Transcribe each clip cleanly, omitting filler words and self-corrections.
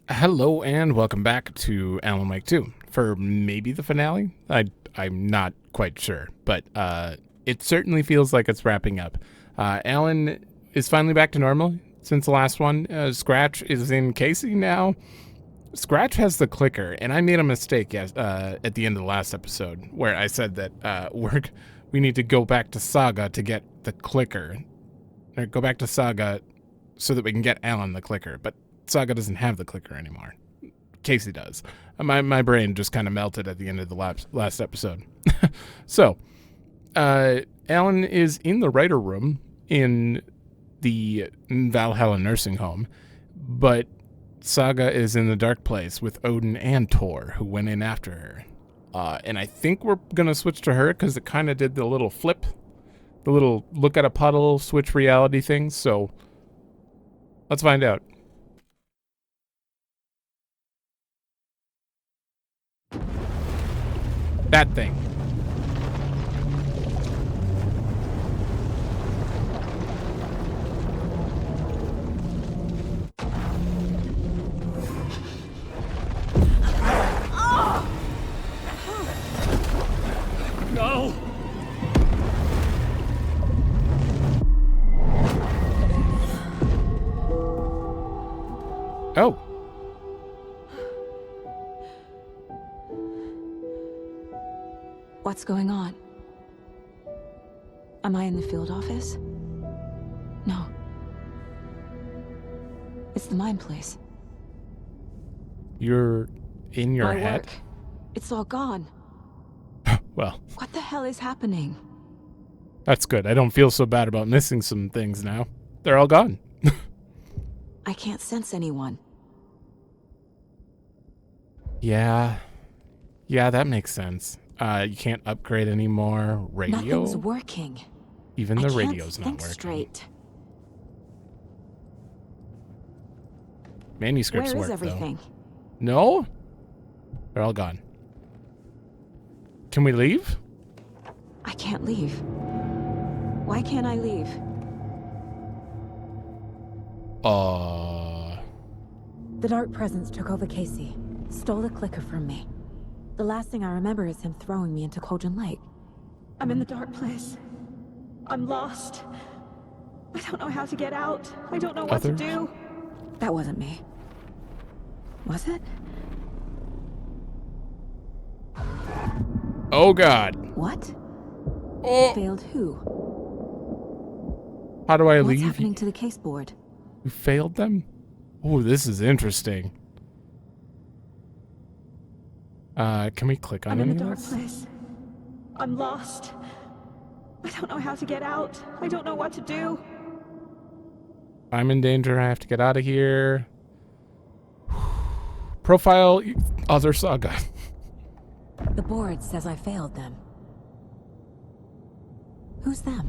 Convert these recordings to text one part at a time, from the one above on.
Hello and welcome back to Alan Wake 2 for maybe the finale. I'm not quite sure, but it certainly feels like it's wrapping up. Alan is finally back to normal since the last one. Scratch is in Casey now. Scratch has the clicker, and I made a mistake at the end of the last episode where I said that we need to go back to Saga to get the clicker. Or go back to Saga so that we can get Alan the clicker, but Saga doesn't have the clicker anymore. Casey does. My brain just kind of melted at the end of the last episode. So, Alan is in the writer room in the Valhalla nursing home, but Saga is in the dark place with Odin and Tor, who went in after her. And I think we're going to switch to her because it kind of did the little flip, the little look at a puddle, switch reality thing. So, let's find out. That thing. No! Oh. What's going on? Am I in the field office? No. It's the mine place. You're in your My head? work. It's all gone. Well, What the hell is happening? that's good. I don't feel so bad about missing some things now. They're all gone. I can't sense anyone. Yeah, that makes sense. You can't upgrade anymore. Radio? Nothing's working. Even the I can't radio's not think working. straight. Manuscripts Where work, is everything? though. No? They're all gone. Can we leave? I can't leave. Why can't I leave? The dark presence took over Casey, stole the clicker from me. The last thing I remember is him throwing me into Cauldron Lake. I'm in the dark place. I'm lost. I don't know how to get out. I don't know what to do. That wasn't me. Was it? Oh, God. What? Oh, Failed who? how do I What's leave? happening to the case board? You failed them? Oh, this is interesting. Can we click on I'm in any the of dark this? place. I'm lost. I don't know how to get out. I don't know what to do. I'm in danger. I have to get out of here. Profile other Saga. The board says I failed them. Who's them?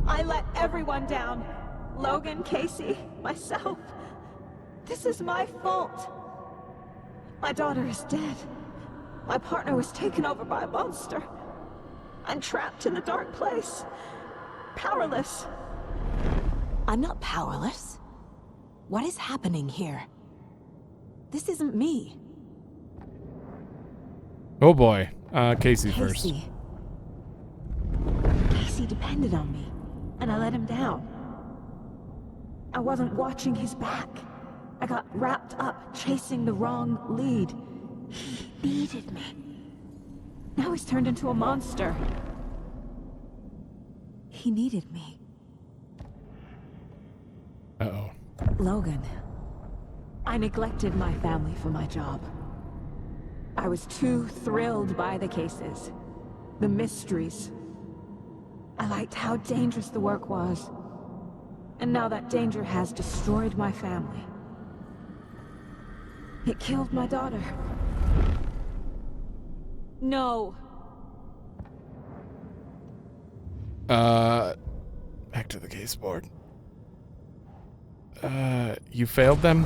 I let everyone down. Logan, Casey, myself. This is my fault. My daughter is dead. My partner was taken over by a monster. I'm trapped in the dark place. Powerless. I'm not powerless. What is happening here? This isn't me. Oh boy. Casey first. Casey. Casey depended on me, and I let him down. I wasn't watching his back. I got wrapped up chasing the wrong lead. He needed me. Now he's turned into a monster. He needed me. Uh-oh. Logan. I neglected my family for my job. I was too thrilled by the cases, the mysteries. I liked how dangerous the work was. And now that danger has destroyed my family. It killed my daughter. No. Back to the case board. You failed them?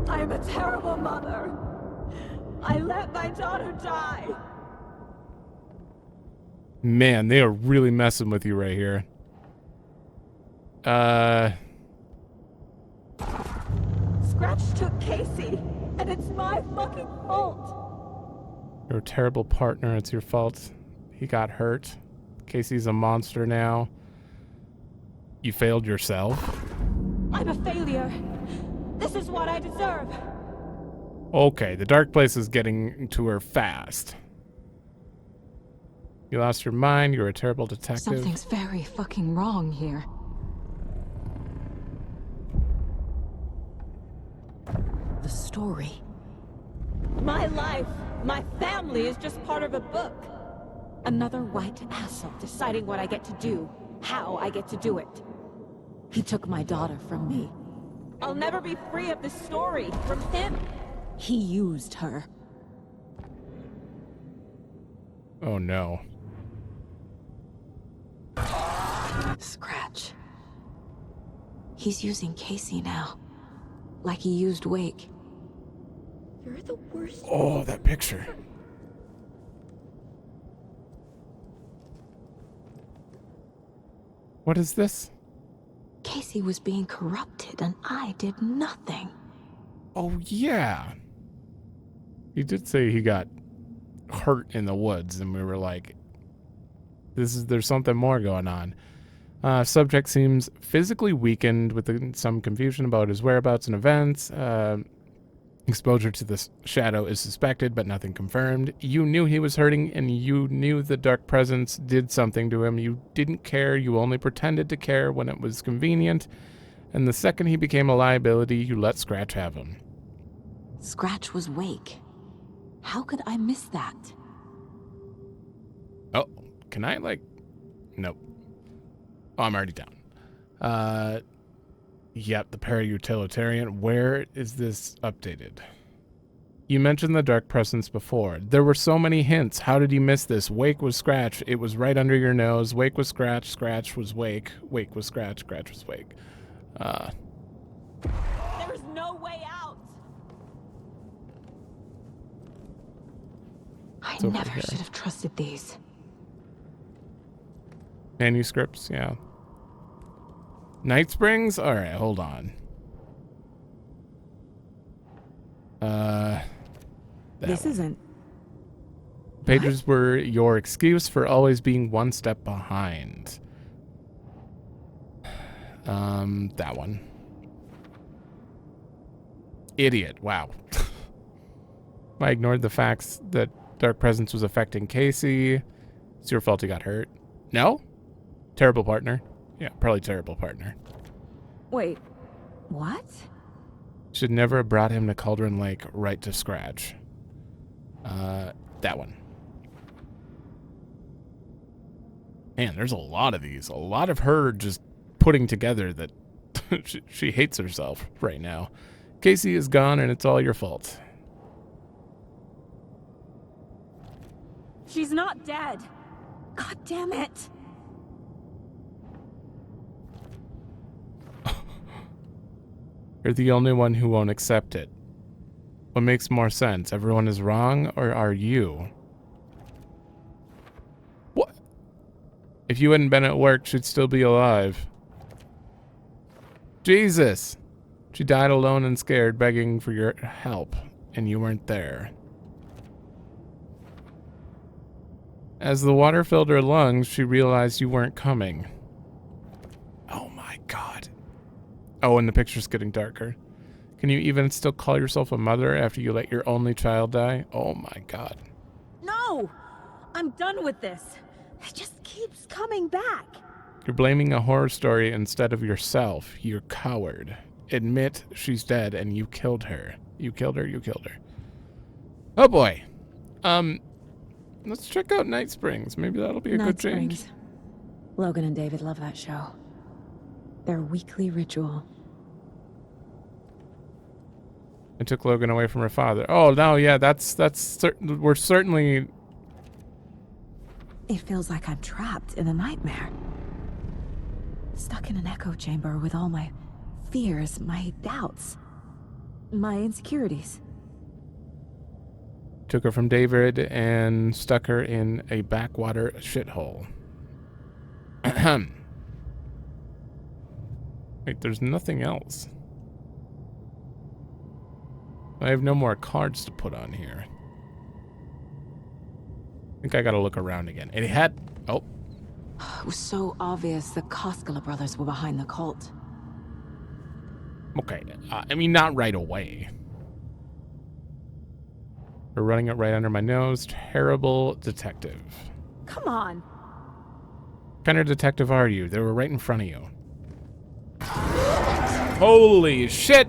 I'm a terrible mother. I let my daughter die. Man, they are really messing with you right here. Scratch took Casey, and it's my fucking fault. You're a terrible partner. It's your fault. He got hurt. Casey's a monster now. You failed yourself. I'm a failure. This is what I deserve. Okay, the dark place is getting to her fast. You lost your mind. You're a terrible detective. Something's very fucking wrong here. The story. My life, my family is just part of a book. Another white asshole deciding what I get to do, how I get to do it. He took my daughter from me. I'll never be free of this story from him. He used her. Oh no. Scratch. He's using Casey now. Like he used Wake. You're the worst. Oh, that picture. What is this? Casey was being corrupted and I did nothing. Oh, yeah. He did say he got hurt in the woods, and we were like, there's something more going on. Subject seems physically weakened with some confusion about his whereabouts and events. Exposure to the shadow is suspected, but nothing confirmed. You knew he was hurting, and you knew the dark presence did something to him. You didn't care. You only pretended to care when it was convenient. And the second he became a liability, you let Scratch have him. Scratch was Wake. How could I miss that? Oh, can I, like... Nope. Oh, I'm already down. Yep, the para-utilitarian. Where is this updated? You mentioned the dark presence before. There were so many hints. How did you miss this? Wake was Scratch. It was right under your nose. Wake was Scratch. Scratch was Wake. Wake was Scratch. Scratch was Wake. There's no way out. I over never here. should have trusted these. Manuscripts, yeah. Night Springs? Alright, hold on. This isn't. Pages were your excuse for always being one step behind. That one. Idiot. Wow. I ignored the facts that dark presence was affecting Casey. It's your fault he got hurt. No? Terrible partner. Yeah, probably terrible partner. Wait. What? Should never have brought him to Cauldron Lake right to Scratch. That one. Man, there's a lot of these. A lot of her just putting together that she hates herself right now. Casey is gone and it's all your fault. She's not dead. God damn it. You're the only one who won't accept it. What makes more sense? Everyone is wrong, or are you? What? If you hadn't been at work, she'd still be alive. Jesus! She died alone and scared, begging for your help, and you weren't there. As the water filled her lungs, she realized you weren't coming. Oh my god. Oh, and the picture's getting darker. Can you even still call yourself a mother after you let your only child die? Oh my god. No! I'm done with this. It just keeps coming back. You're blaming a horror story instead of yourself. You're coward. Admit she's dead and you killed her. You killed her, you killed her. Oh boy. Let's check out Night Springs. Maybe that'll be a good change. Springs. Logan and David love that show. Their weekly ritual. I took Logan away from her father. Oh no, yeah, we're certainly. It feels like I'm trapped in a nightmare. Stuck in an echo chamber with all my fears, my doubts, my insecurities. Took her from David and stuck her in a backwater shithole. Wait, there's nothing else. I have no more cards to put on here. I think I gotta look around again. It had... Oh. It was so obvious the Koskela brothers were behind the cult. Okay. I mean, not right away. They're running it right under my nose. Terrible detective. Come on. What kind of detective are you? They were right in front of you. Holy shit!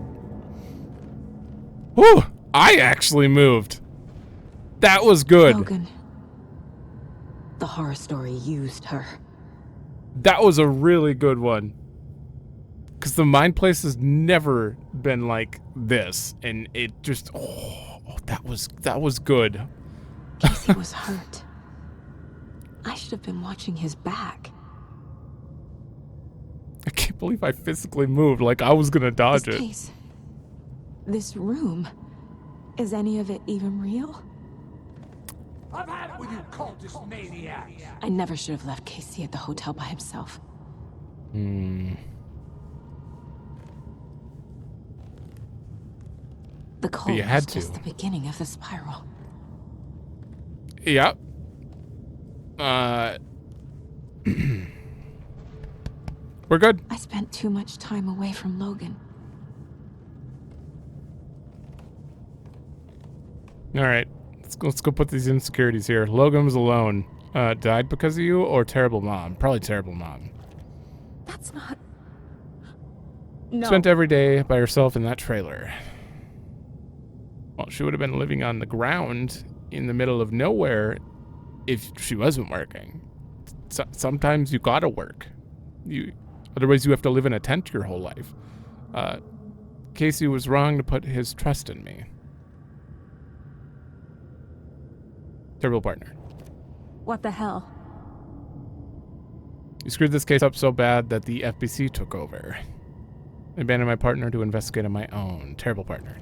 Whew! I actually moved. That was good. Logan. The horror story used her. That was a really good one. Because the mind place has never been like this. And it just... Oh, that was good. Casey was hurt. I should have been watching his back. I can't believe I physically moved like I was going to dodge This it. case, this room, is any of it even real? I've had it with you cultist maniacs. I never should have left Casey at the hotel by himself. Hmm. The cult you had was just to. the beginning of the spiral. Yep. We're good. I spent too much time away from Logan. All right. Let's go put these insecurities here. Logan was alone. Died because of you or terrible mom? Probably terrible mom. That's not... No. Spent every day by herself in that trailer. Well, she would have been living on the ground in the middle of nowhere if she wasn't working. Sometimes you gotta work. Otherwise you have to live in a tent your whole life. Casey was wrong to put his trust in me. Terrible partner. What the hell? You screwed this case up so bad that the FBC took over. I abandoned my partner to investigate on my own. Terrible partner.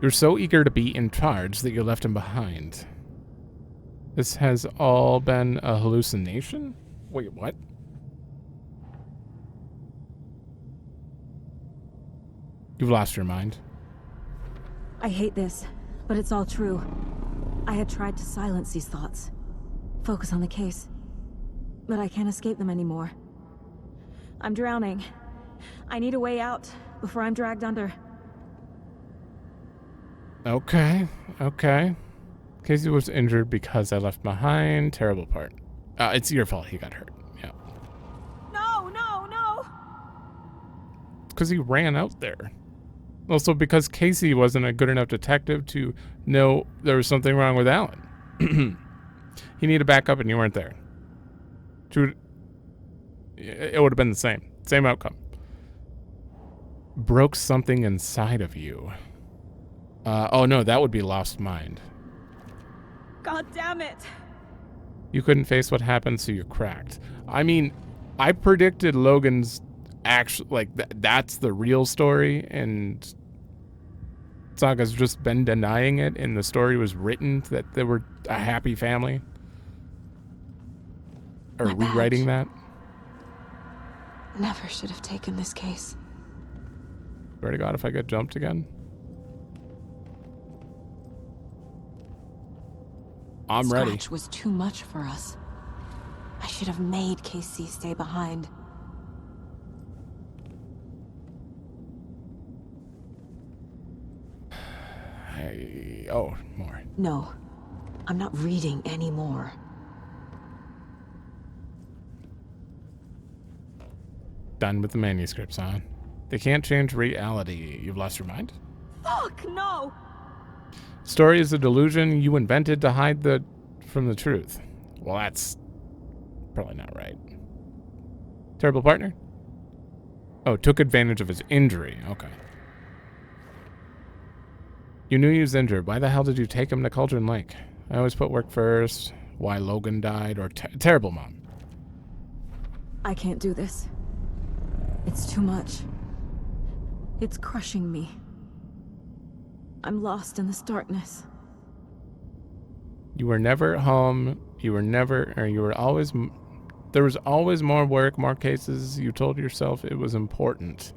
You're so eager to be in charge that you left him behind. This has all been a hallucination? Wait, what? You've lost your mind. I hate this, but it's all true. I had tried to silence these thoughts. Focus on the case. But I can't escape them anymore. I'm drowning. I need a way out before I'm dragged under. Okay. Casey was injured because I left behind. Terrible part. It's your fault he got hurt. Yeah. No! Because he ran out there. Also because Casey wasn't a good enough detective to know there was something wrong with Alan. He needed backup and you weren't there. It would have been the same outcome. Broke something inside of you. Oh no, that would be lost mind. God damn it! You couldn't face what happened, so you cracked. I mean, I predicted Logan's that's the real story, and Saga's just been denying it, and the story was written that they were a happy family. Or My badge. rewriting that. Never should have taken this case. Swear to God, if I get jumped again. I'm ready. Scratch was too much for us. I should have made Casey stay behind. Oh, more. No, I'm not reading anymore. Done with the manuscripts, huh? They can't change reality. You've lost your mind? Fuck, no! Story is a delusion you invented to hide from the truth. Well, that's probably not right. Terrible partner? Oh, took advantage of his injury. Okay. You knew he was injured. Why the hell did you take him to Cauldron Lake? I always put work first. Why Logan died, or terrible mom. I can't do this. It's too much. It's crushing me. I'm lost in this darkness. You were never at home. You were always... There was always more work, more cases. You told yourself it was important.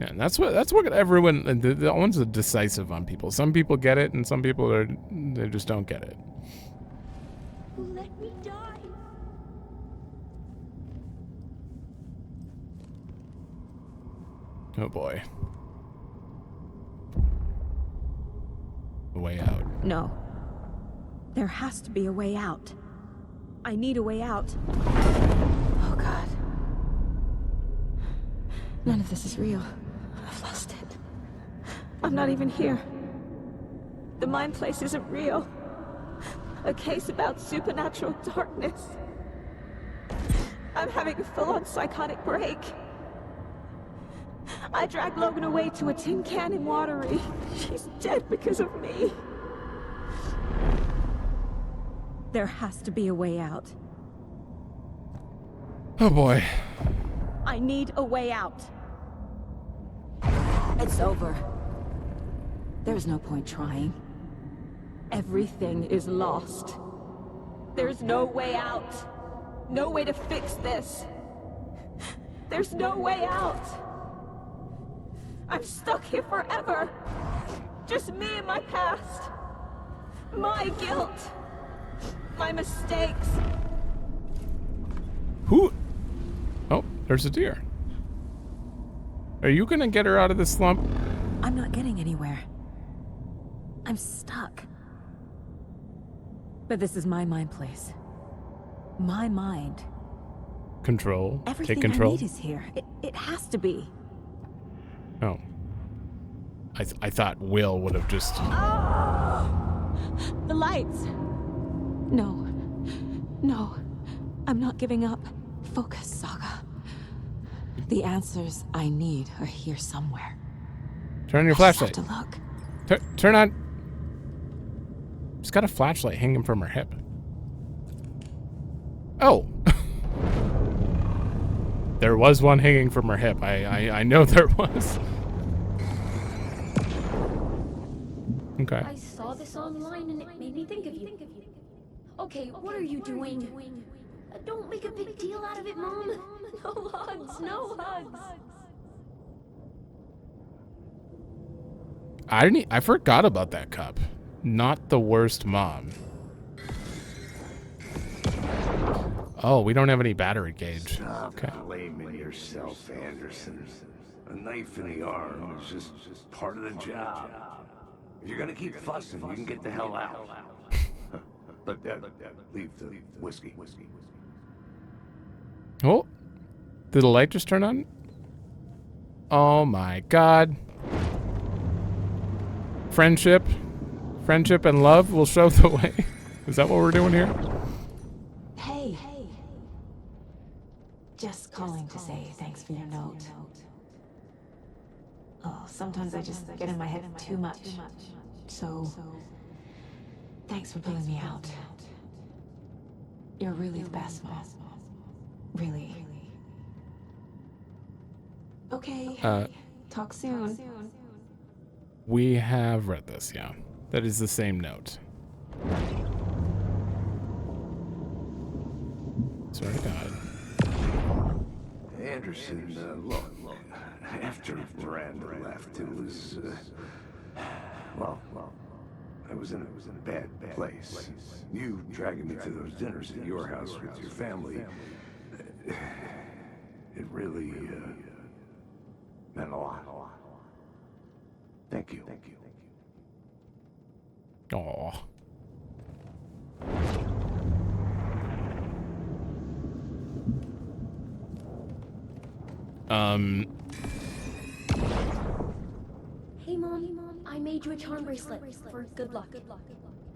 Yeah, and that's what everyone... The ones are decisive on people. Some people get it, and some people they just don't get it. Let me die. Oh boy. A way out. No. There has to be a way out. I need a way out. Oh God. None of this is real. I've lost it. I'm not even here. The mind place isn't real. A case about supernatural darkness. I'm having a full-on psychotic break. I dragged Logan away to a tin can in Watery. She's dead because of me. There has to be a way out. Oh boy. I need a way out. It's over. There's no point trying. Everything is lost. There's no way out. No way to fix this. There's no way out. I'm stuck here forever. Just me and my past. My guilt. My mistakes. Who? Oh, there's a deer. Are you gonna get her out of this slump? I'm not getting anywhere. I'm stuck. But this is my mind place. My mind. Control. Everything Take control. I need is here. It has to be. Oh. I thought Will would have just... The lights! No. No. I'm not giving up. Focus, Saga. The answers I need are here somewhere. Turn on your I just flashlight. have to look. Turn on... She's got a flashlight hanging from her hip. Oh. There was one hanging from her hip. I know there was. Okay. I saw this online and it made me think of you. Okay, what are you doing? Don't make a big deal out of it, Mom. No hugs, no hugs. I forgot about that cup. Not the worst mom. Oh, we don't have any battery gauge. Stop Okay. blaming yourself, Anderson. A knife in the arm is just part of the job. If you're gonna keep fussing, you can get the hell out. But leave the whiskey. Oh, did the light just turn on? Oh my God. Friendship and love will show the way. Is that what we're doing here? Hey. Just calling to say thanks for your note. Oh, sometimes I just get in my head too much. So, thanks for pulling me out. You're really the best, Mom. Really. Okay. Talk soon. We have read this, yeah. That is the same note. Swear to God. Anderson, look. After Miranda left, it was, well, I was in a bad place. You dragging me to those dinners at your house with your family, it really, meant a lot. Thank you. Aw. Hey, Mom, I made you a charm bracelet for good luck.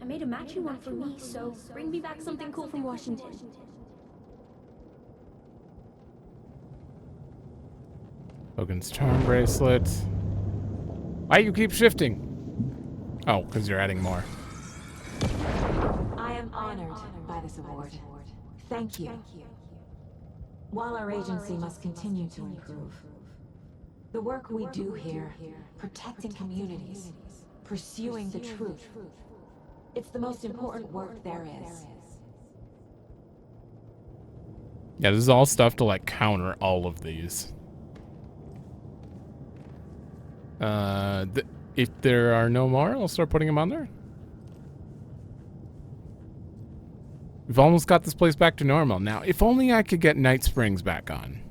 I made a matching one for me, so bring me back something cool from Washington. Logan's charm bracelet. Why you keep shifting? Oh, because you're adding more. I am honored by this award. Thank you. While our agency must continue to improve, The work we do here, protecting communities, pursuing the truth. It's the most important work there is. Yeah, this is all stuff to like counter all of these. If there are no more, I'll start putting them on there. We've almost got this place back to normal. Now, if only I could get Night Springs back on.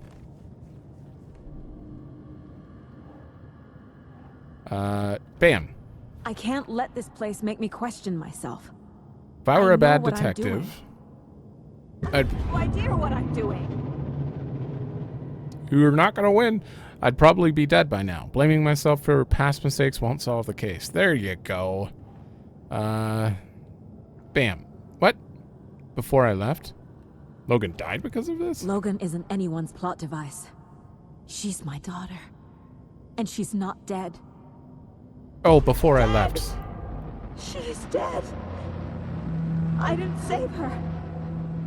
Bam. I can't let this place make me question myself. If I were a know bad what I'm detective, I'd, No idea what I'm doing. you're not going to win. I'd probably be dead by now. Blaming myself for past mistakes won't solve the case. There you go. Bam. What? Before I left? Logan died because of this? Logan isn't anyone's plot device. She's my daughter. And she's not dead. Oh, before I left. She's dead. I didn't save her.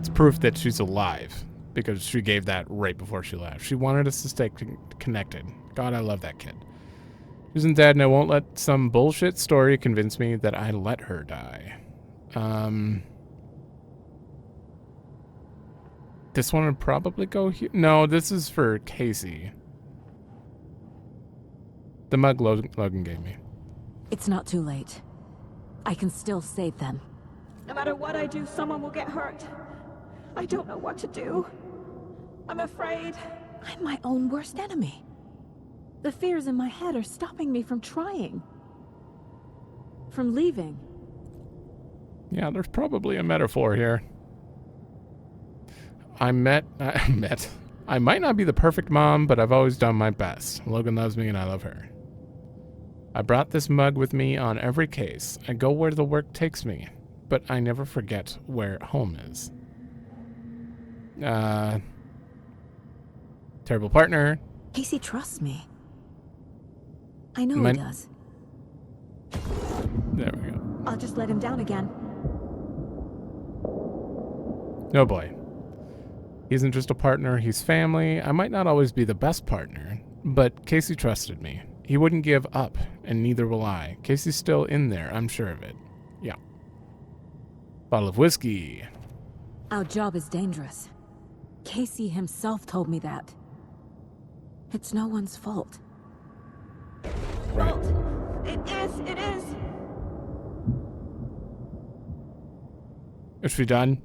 It's proof that she's alive because she gave that right before she left. She wanted us to stay connected. God, I love that kid. She isn't dead, and I won't let some bullshit story convince me that I let her die. This one would probably go here. No, this is for Casey. The mug Logan gave me. It's not too late. I can still save them. No matter what I do, someone will get hurt. I don't know what to do. I'm afraid. I'm my own worst enemy. The fears in my head are stopping me from trying. From leaving. Yeah, there's probably a metaphor here. I might not be the perfect mom, but I've always done my best. Logan loves me and I love her. I brought this mug with me on every case. I go where the work takes me, but I never forget where home is. Terrible partner. Casey trusts me. I know he does. There we go. I'll just let him down again. Oh boy. He isn't just a partner, he's family. I might not always be the best partner, but Casey trusted me. He wouldn't give up, and neither will I. Casey's still in there, I'm sure of it. Yeah. Bottle of whiskey. Our job is dangerous. Casey himself told me that. It's no one's fault. Right. It is. Is she done?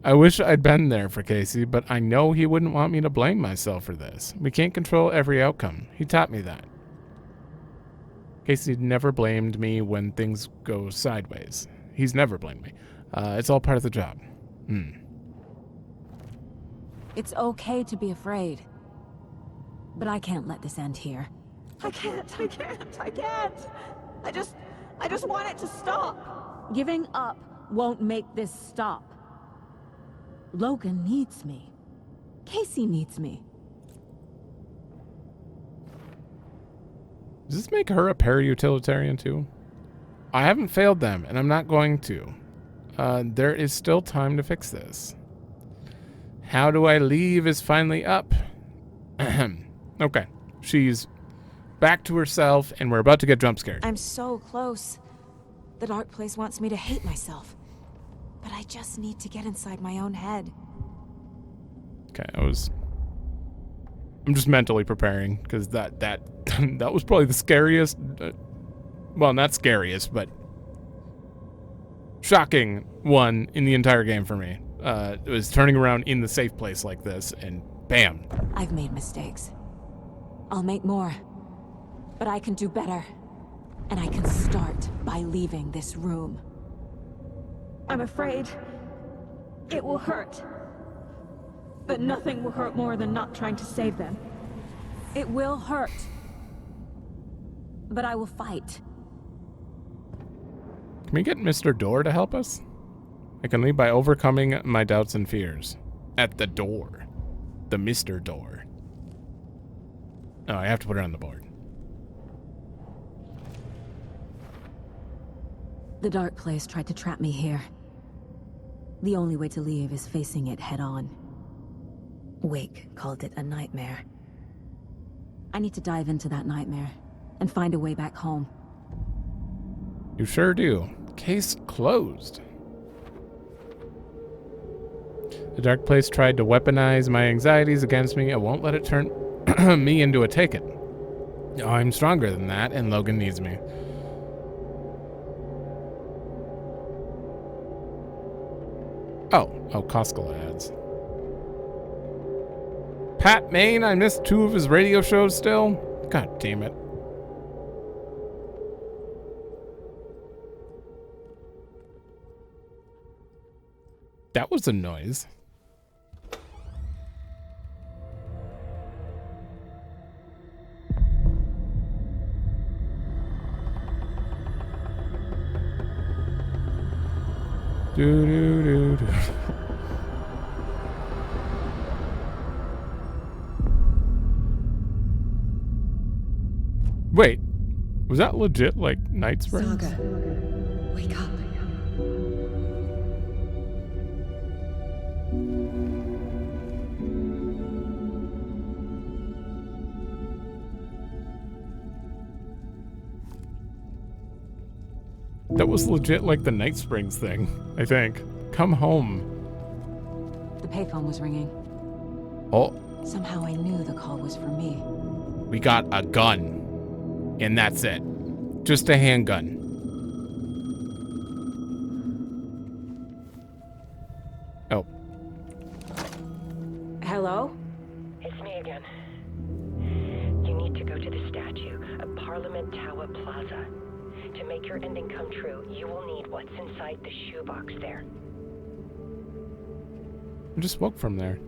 I wish I'd been there for Casey, but I know he wouldn't want me to blame myself for this. We can't control every outcome. He taught me that. Casey never blamed me when things go sideways. He's never blamed me. It's all part of the job. It's okay to be afraid. But I can't let this end here. I can't. I just want it to stop. Giving up won't make this stop. Logan needs me. Casey needs me. Does this make her a para-utilitarian too? I haven't failed them, and I'm not going to. There is still time to fix this. How do I leave is finally up. Okay. She's back to herself, and we're about to get jump scared. I'm so close. The dark place wants me to hate myself. But I just need to get inside my own head. Okay, I'm just mentally preparing, because that was probably the scariest, well, not scariest, but shocking one in the entire game for me. It was turning around in the safe place like this, and bam. I've made mistakes. I'll make more. But I can do better. And I can start by leaving this room. I'm afraid it will hurt. But nothing will hurt more than not trying to save them. It will hurt. But I will fight. Can we get Mr. Door to help us? I can leave by overcoming my doubts and fears. At the door. The Mr. Door. Oh, I have to put it on the board. The dark place tried to trap me here. The only way to leave is facing it head on. Wake called it a nightmare. I need to dive into that nightmare and find a way back home. You sure do. Case closed. The dark place tried to weaponize my anxieties against me. I won't let it turn me into a take-it. I'm stronger than that, and Logan needs me. Oh, Costco ads. Pat Maine, I missed 2 of his radio shows still. God damn it. That was a noise. Do do do do. Wait, was that legit like Night Springs? Saga, wake up. That was legit like the Night Springs thing, I think. Come home. The payphone was ringing. Oh, Somehow I knew the call was for me. we got a gun. And that's it. Just a handgun. Oh. Hello? It's me again. You need to go to the statue of Parliament Tower Plaza. To make your ending come true, you will need what's inside the shoebox there. I just woke from there.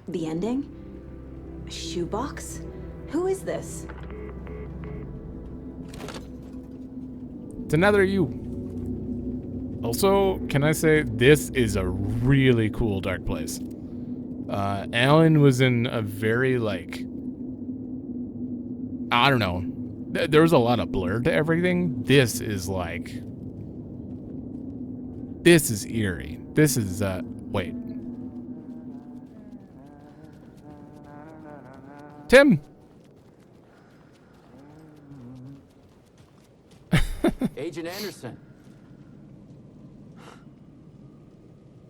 The ending? A shoebox? Who is this? It's another you. Also, can I say this is a really cool dark place. Alan was in a very like, I don't know. There was a lot of blur to everything. This is like, this is eerie. This is wait. Tim. Agent Anderson.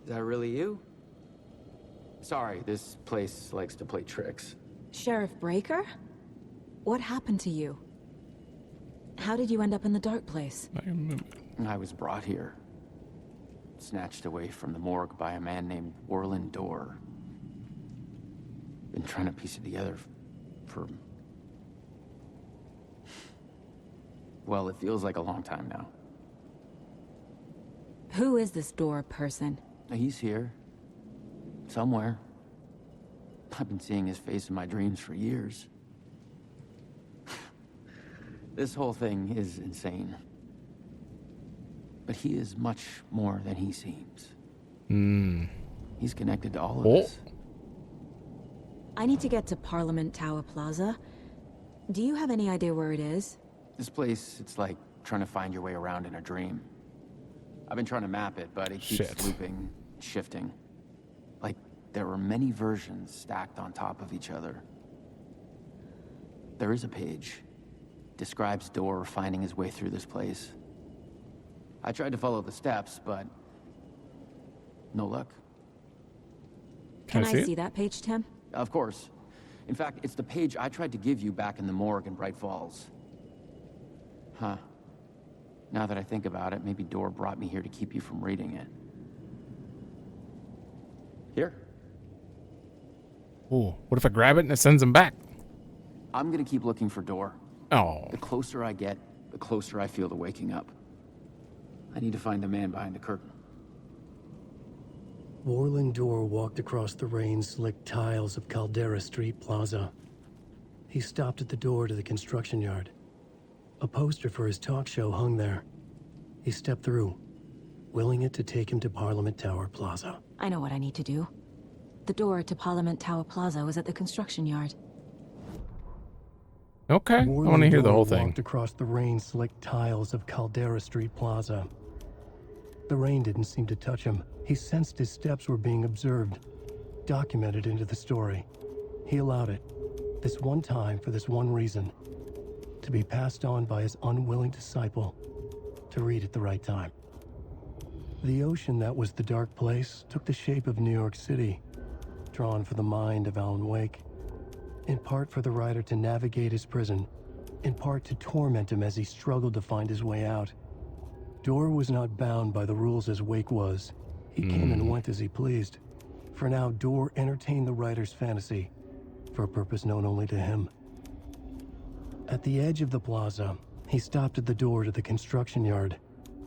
Is that really you? Sorry, this place likes to play tricks. Sheriff Breaker? What happened to you? How did you end up in the dark place? I was brought here. Snatched away from the morgue by a man named Orland Dorr. Been trying to piece it together for... well, it feels like a long time now. Who is this Dorr person? He's here. Somewhere. I've been seeing his face in my dreams for years. This whole thing is insane. But he is much more than he seems. He's connected to all of us. I need to get to Parliament Tower Plaza. Do you have any idea where it is? This place, it's like trying to find your way around in a dream. I've been trying to map it, but it keeps looping, shifting. Like there were many versions stacked on top of each other. There is a page. Describes Dorr finding his way through this place. I tried to follow the steps, but no luck. Can I see that page, Tim? Of course. In fact, it's the page I tried to give you back in the morgue in Bright Falls. Huh. Now that I think about it, maybe Dorr brought me here to keep you from reading it. Here. Ooh, what if I grab it and it sends him back? I'm gonna keep looking for Dorr. Oh. The closer I get, the closer I feel to waking up. I need to find the man behind the curtain. Orland Dorr walked across the rain-slicked tiles of Caldera Street Plaza. He stopped at the door to the construction yard. A poster for his talk show hung there. He stepped through, willing it to take him to Parliament Tower Plaza. I know what I need to do. The door to Parliament Tower Plaza was at the construction yard. Okay, I want to hear the whole thing. Walked across the rain-slicked tiles of Caldera Street Plaza. The rain didn't seem to touch him. He sensed his steps were being observed. documented into the story. He allowed it, this one time for this one reason, to be passed on by his unwilling disciple to read at the right time. The ocean that was the dark place took the shape of New York City, drawn for the mind of Alan Wake, in part for the writer to navigate his prison, in part to torment him as he struggled to find his way out. Dor was not bound by the rules as Wake was. He came and went as he pleased. For now, Dor entertained the writer's fantasy, for a purpose known only to him. At the edge of the plaza, he stopped at the door to the construction yard.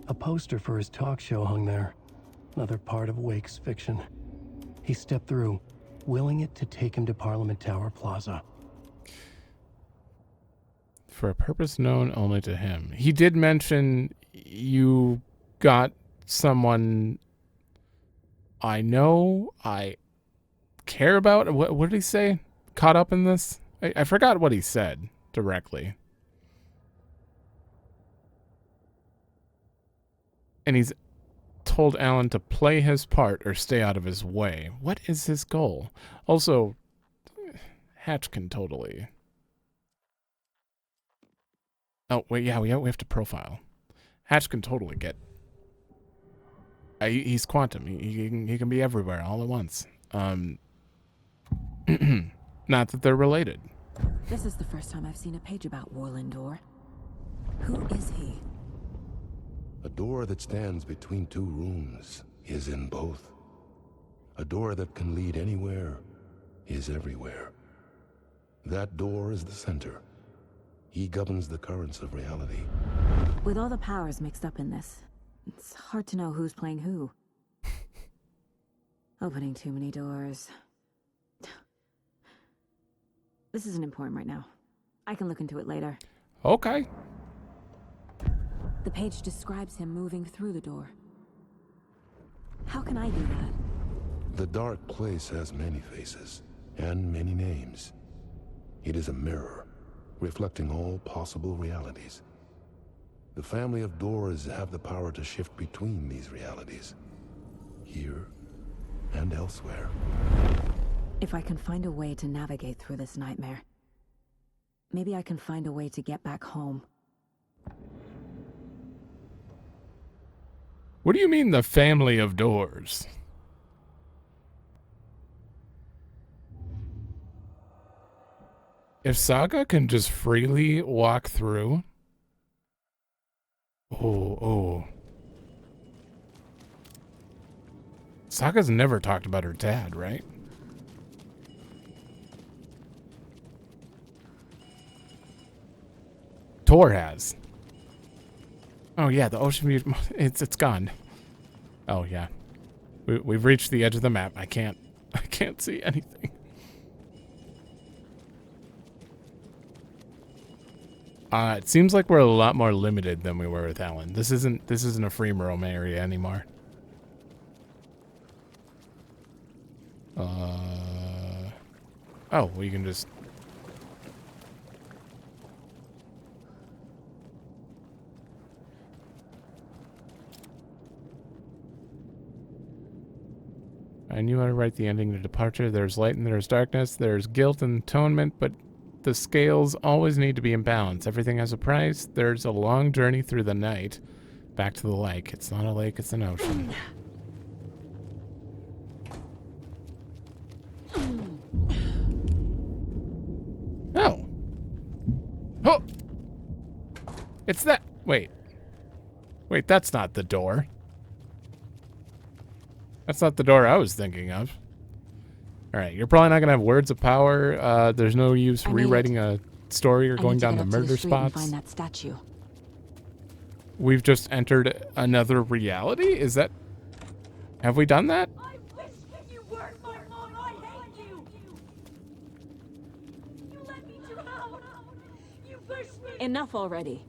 A poster for his talk show hung there, another part of Wake's fiction. He stepped through, willing it to take him to Parliament Tower Plaza. For a purpose known only to him. He did mention you got someone I know, I care about. What did he say? Caught up in this? I forgot what he said directly. And he's told Alan to play his part or stay out of his way. What is his goal? Also, Hatch can totally... Oh, wait, yeah, we have to profile. Hatch can totally get... he's quantum. He can be everywhere all at once. Not that they're related. This is the first time I've seen a page about Warland Dor. Who is he? A door that stands between two rooms is in both. A door that can lead anywhere is everywhere. That door is the center. He governs the currents of reality. With all the powers mixed up in this, it's hard to know who's playing who. Opening too many doors. This isn't important right now. I can look into it later. Okay. The page describes him moving through the door. How can I do that? The dark place has many faces and many names. It is a mirror, reflecting all possible realities. The family of doors have the power to shift between these realities, here and elsewhere. If I can find a way to navigate through this nightmare, maybe I can find a way to get back home. What do you mean, the family of doors? If Saga can just freely walk through... Oh. Saga's never talked about her dad, right? Tor has. Oh yeah, the ocean view, it's gone. Oh yeah. We've reached the edge of the map. I can't see anything. It seems like we're a lot more limited than we were with Alan. This isn't a free roam area anymore. Oh, we can just... I knew how to write the ending to Departure. There's light and there's darkness. There's guilt and atonement, but the scales always need to be in balance. Everything has a price. There's a long journey through the night. Back to the lake. It's not a lake, it's an ocean. Oh. Oh! It's that... Wait. Wait, that's not the door. That's not the door I was thinking of. Alright, you're probably not going to have words of power. There's no use rewriting a story or going down the murder spots. Find that statue. We've just entered another reality? Is that... Have we done that? I wish that you weren't my mom. I hate you. You let me drown. You pushed me. Enough already.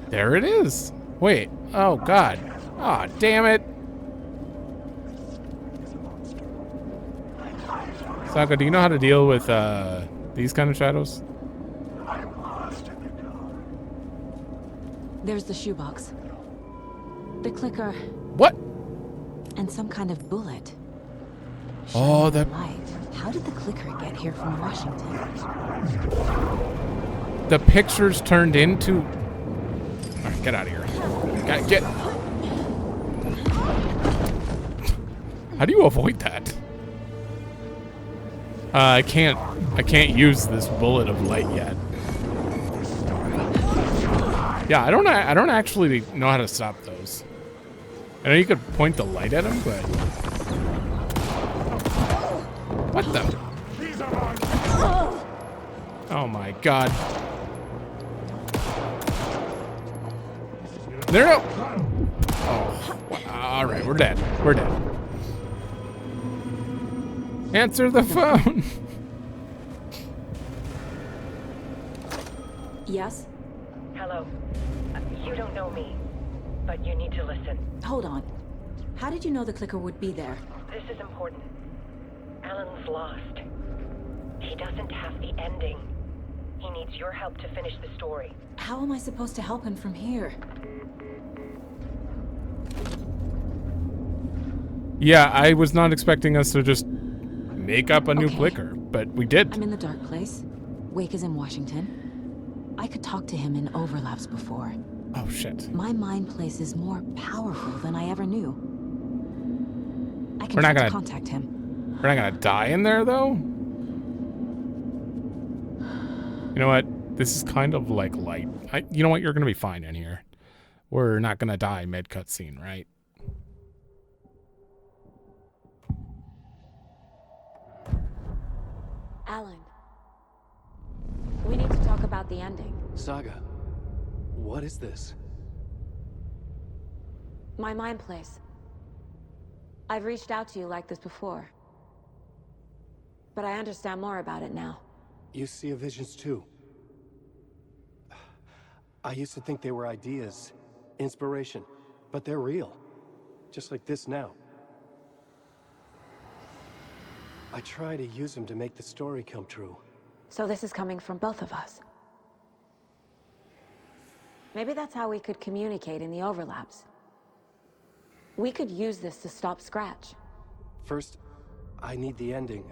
There it is. Wait. Oh, God. Oh, damn it. Saga, do you know how to deal with these kind of shadows? There's the shoebox. The clicker. What? And some kind of bullet. Oh, the light. How did the clicker get here from Washington? The pictures turned into... Alright, get out of here. Get... How do you avoid that? I can't use this bullet of light yet. Yeah, I don't actually know how to stop those. I know you could point the light at them, but... What the? Oh my god. There we go. Oh, alright, we're dead. We're dead. Answer the phone. Yes? Hello. You don't know me, but you need to listen. Hold on. How did you know the clicker would be there? This is important. Alan's lost. He doesn't have the ending. He needs your help to finish the story. How am I supposed to help him from here? Yeah, I was not expecting us to just make up a new clicker, but we did. I'm in the dark place. Wake is in Washington. I could talk to him in overlaps before. Oh, shit. My mind place is more powerful than I ever knew. I can We're not try to gonna contact him. We're not gonna die in there, though? You know what? This is kind of like light. You know what? You're gonna be fine in here. We're not gonna die mid-cutscene, right? Alan. We need to talk about the ending. Saga, what is this? My mind place. I've reached out to you like this before. But I understand more about it now. You see visions too. I used to think they were ideas, inspiration, but they're real. Just like this now. I try to use them to make the story come true. So this is coming from both of us. Maybe that's how we could communicate in the overlaps. We could use this to stop Scratch. First, I need the ending.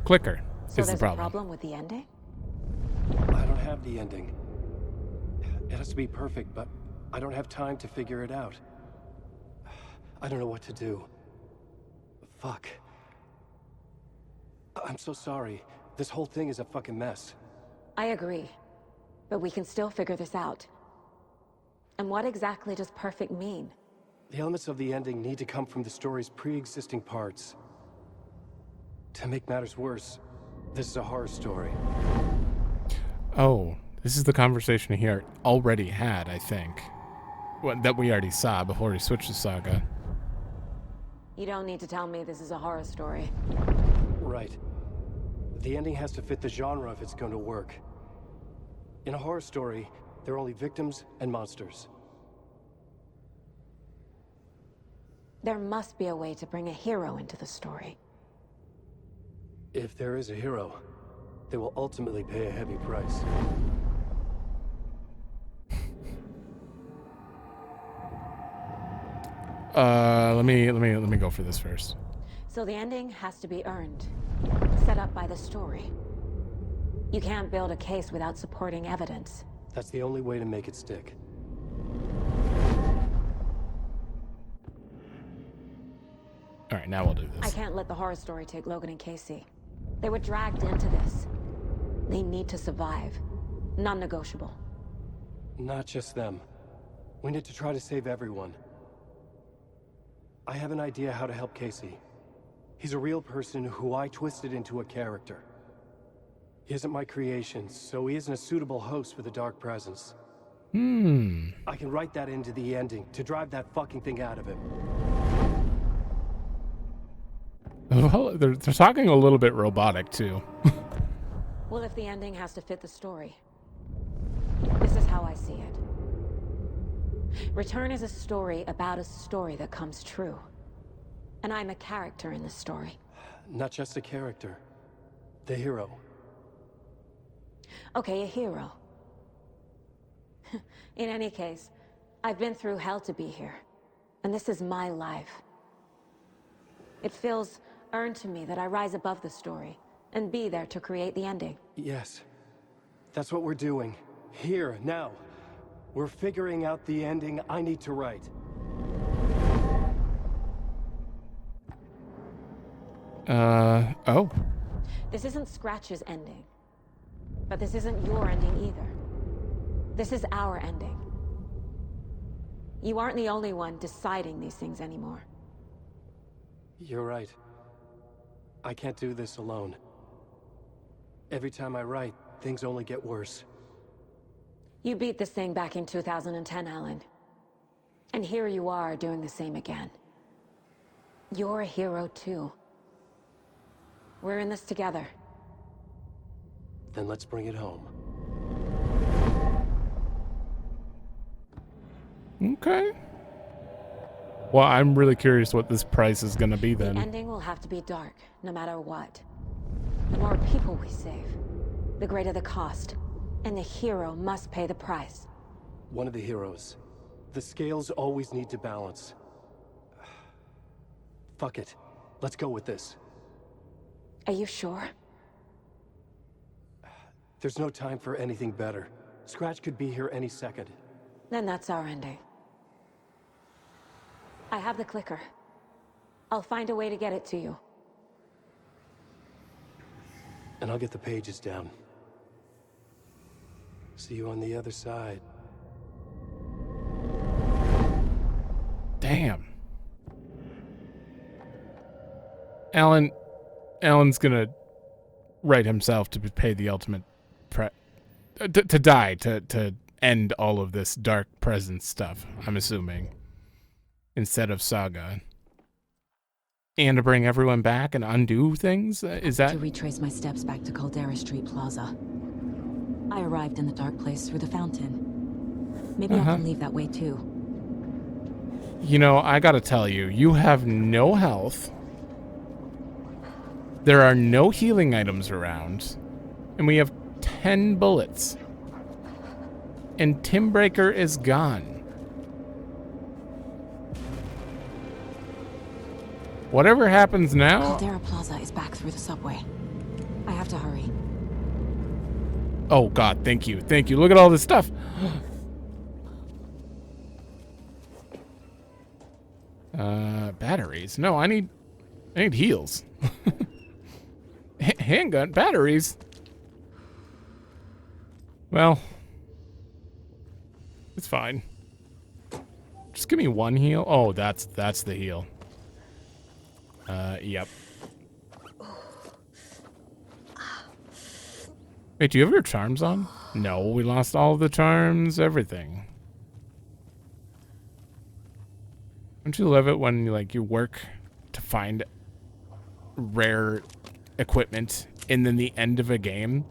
Clicker So is the there's a problem. problem with the ending? I don't have the ending. It has to be perfect, but I don't have time to figure it out. I don't know what to do. Fuck. I'm so sorry. This whole thing is a fucking mess. I agree. But we can still figure this out. And what exactly does perfect mean? The elements of the ending need to come from the story's pre-existing parts. To make matters worse, this is a horror story. Oh, this is the conversation he already had, I think. That we already saw before he switched to Saga. You don't need to tell me this is a horror story. Right. The ending has to fit the genre if it's going to work. In a horror story, there are only victims and monsters. There must be a way to bring a hero into the story. If there is a hero, they will ultimately pay a heavy price. Let me go for this first. So the ending has to be earned, set up by the story. You can't build a case without supporting evidence. That's the only way to make it stick. All right, now we'll do I this. can't let the horror story take Logan and Casey. They were dragged into this. They need to survive. Non-negotiable. Not just them. We need to try to save everyone. I have an idea how to help Casey. He's a real person who I twisted into a character. He isn't my creation, so he isn't a suitable host for the Dark Presence. I can write that into the ending to drive that fucking thing out of him. Well, they're talking a little bit robotic, too. Well, if the ending has to fit the story. This is how I see it. Return is a story about a story that comes true. And I'm a character in the story. Not just a character. The hero. Okay, a hero. In any case, I've been through hell to be here. And this is my life. It feels earned to me that I rise above the story and be there to create the ending. Yes. That's what we're doing. Here, now. We're figuring out the ending I need to write. Oh. This isn't Scratch's ending. But this isn't your ending either. This is our ending. You aren't the only one deciding these things anymore. You're right. I can't do this alone. Every time I write, things only get worse. You beat this thing back in 2010, Alan. And here you are doing the same again. You're a hero too. We're in this together. Then let's bring it home. Okay. Well, I'm really curious what this price is gonna be then. The ending will have to be dark, no matter what. The more people we save, the greater the cost. And the hero must pay the price. One of the heroes. The scales always need to balance. Fuck it. Let's go with this. Are you sure? There's no time for anything better. Scratch could be here any second. Then that's our ending. I have the clicker. I'll find a way to get it to you. And I'll get the pages down. See you on the other side. Damn. Alan's gonna write himself to pay the ultimate to die, to end all of this dark presence stuff, I'm assuming. Instead of Saga. And to bring everyone back and undo things? Is that... To retrace my steps back to Caldera Street Plaza. I arrived in the dark place through the fountain. Maybe I can leave that way too. You know, I gotta tell you, you have no health. There are no healing items around. And we have 10 bullets. And Timbreaker is gone. Whatever happens now... Caldera Plaza is back through the subway. I have to hurry. Oh god, thank you. Thank you. Look at all this stuff. Batteries. No, I need heals. Handgun, batteries. Well, it's fine. Just give me one heal. Oh, that's the heal. Yep. Wait, do you have your charms on? No, we lost all the charms, everything. Don't you love it when you work to find rare equipment and then the end of a game,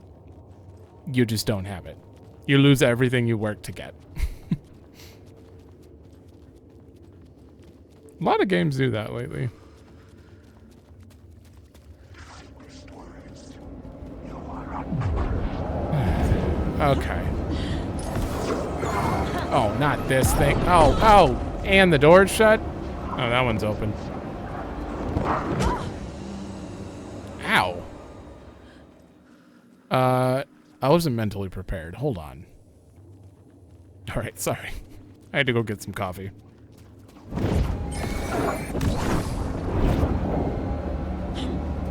you just don't have it. You lose everything you work to get. A lot of games do that lately. Okay. Oh, not this thing. Oh, and the door's shut? Oh, that one's open. Ow. I wasn't mentally prepared. Hold on. All right, sorry. I had to go get some coffee.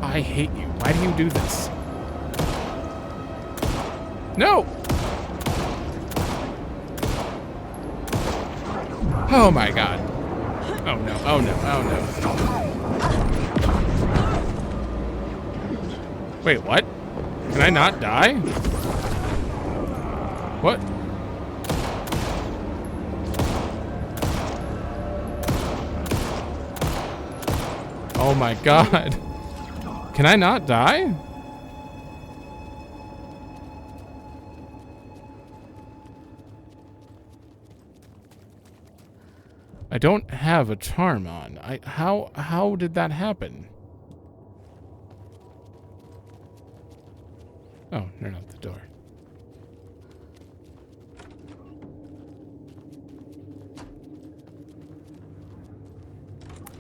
I hate you. Why do you do this? No! Oh my god. Oh no, oh no, oh no. Wait, what? Can I not die? What? Oh my god. Can I not die? I don't have a charm on. How did that happen? Oh, they're not the door.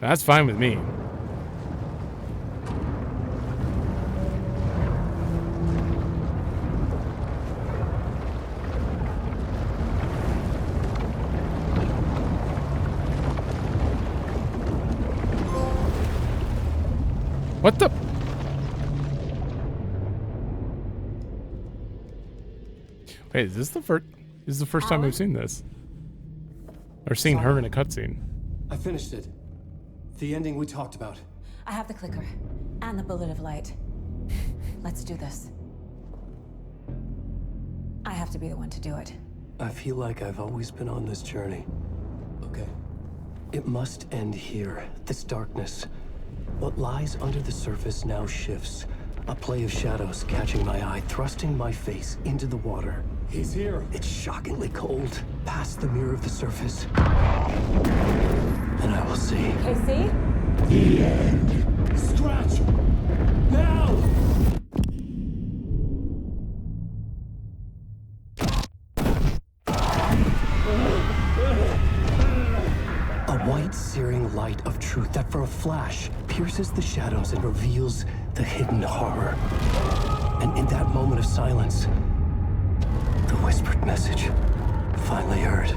That's fine with me. What the? Wait, is this the first? This is the first time we've seen this, or seen her in a cutscene. I finished it. The ending we talked about. I have the clicker and the bullet of light. Let's do this. I have to be the one to do it. I feel like I've always been on this journey. Okay. It must end here. This darkness. What lies under the surface now shifts. A play of shadows catching my eye, thrusting my face into the water. He's here. It's shockingly cold. Past the mirror of the surface. And I will see. Casey? The end. Scratch! Now! A white, searing light of truth that for a flash pierces the shadows and reveals the hidden horror. And in that moment of silence, the whispered message finally heard.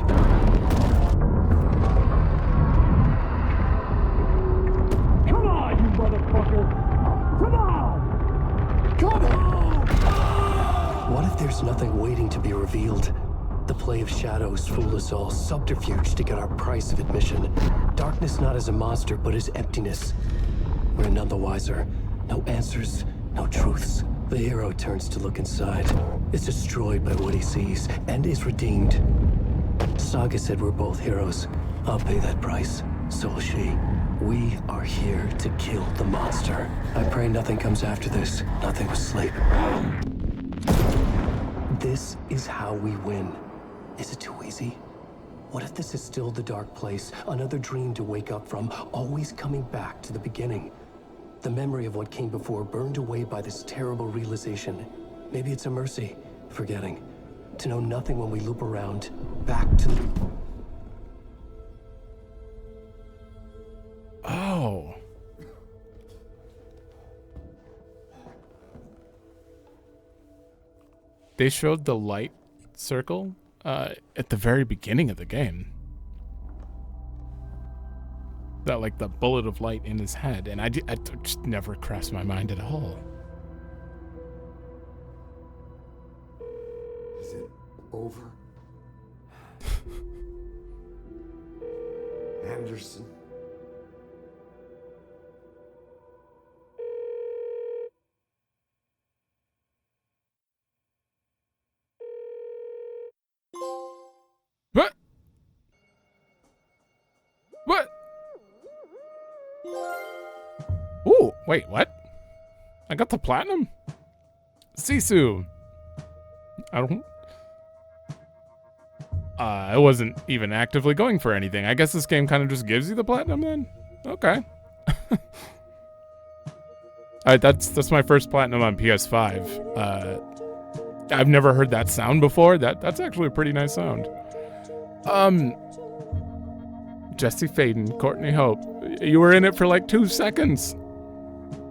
Come on, you motherfucker! Come on! Come on! What if there's nothing waiting to be revealed? The play of shadows fool us all, subterfuge to get our price of admission. Darkness not as a monster, but as emptiness. We're none the wiser. No answers, no truths. The hero turns to look inside, is destroyed by what he sees, and is redeemed. Saga said we're both heroes. I'll pay that price. So will she. We are here to kill the monster. I pray nothing comes after this. Nothing but sleep. This is how we win. Is it too easy? What if this is still the dark place? Another dream to wake up from, always coming back to the beginning. The memory of what came before burned away by this terrible realization. Maybe it's a mercy, forgetting. To know nothing when we loop around, back to the... Oh. They showed the light circle at the very beginning of the game. That, like, the bullet of light in his head, and I just never crossed my mind at all. Is it over? Anderson? What? What? Ooh, wait, what? I got the platinum? Sisu. I wasn't even actively going for anything. I guess this game kind of just gives you the platinum then? Okay. Alright, that's my first platinum on PS5. I've never heard that sound before. That's actually a pretty nice sound. Jesse Faden, Courtney Hope. You were in it for like 2 seconds.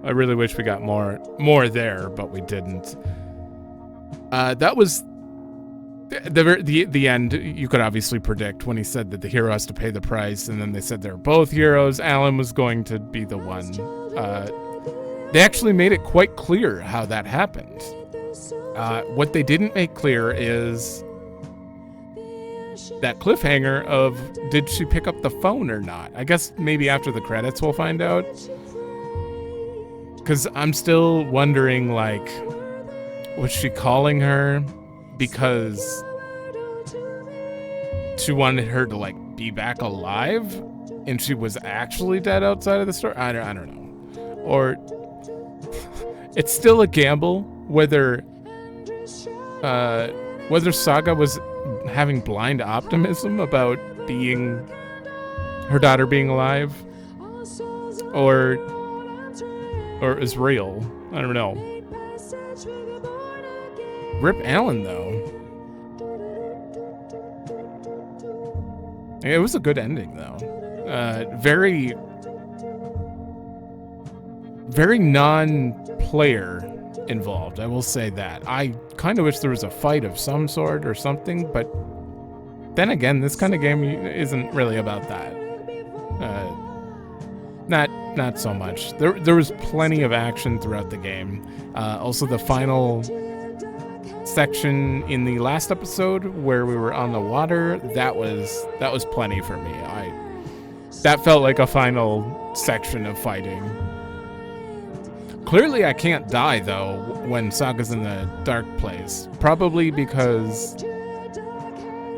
I really wish we got more there, but we didn't. That was the end. You could obviously predict when he said that the hero has to pay the price, and then they said they're both heroes. Alan was going to be the one. They actually made it quite clear how that happened. What they didn't make clear is that cliffhanger of, did she pick up the phone or not? I guess maybe after the credits we'll find out. Because I'm still wondering, like, was she calling her because she wanted her to, like, be back alive and she was actually dead outside of the store? I don't know. Or it's still a gamble whether Saga was having blind optimism about her daughter being alive, or is real. I don't know. Rip Allen, though. It was a good ending, though. Very very non-player involved, I will say that. I kind of wish there was a fight of some sort or something, but then again, this kind of game isn't really about that. Not so much. There was plenty of action throughout the game. Also, the final section in the last episode where we were on the water, that was plenty for me. That felt like a final section of fighting. Clearly I can't die though when Saga's in the dark place, probably because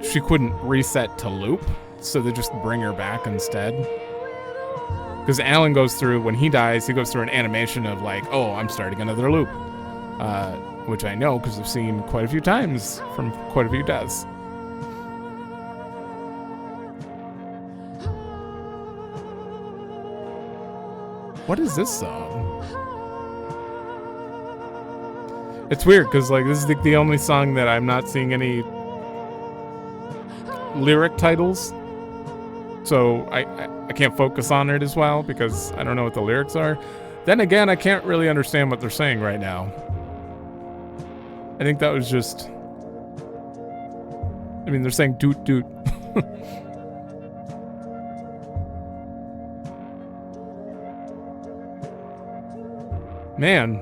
she couldn't reset to loop, so they just bring her back instead. Because Alan goes through, when he dies, he goes through an animation of like, oh, I'm starting another loop. Which I know because I've seen quite a few times from quite a few deaths. What is this song? It's weird because like this is the only song that I'm not seeing any lyric titles. So I can't focus on it as well because I don't know what the lyrics are. Then again, I can't really understand what they're saying right now. I think that was just... I mean, they're saying doot doot. Man,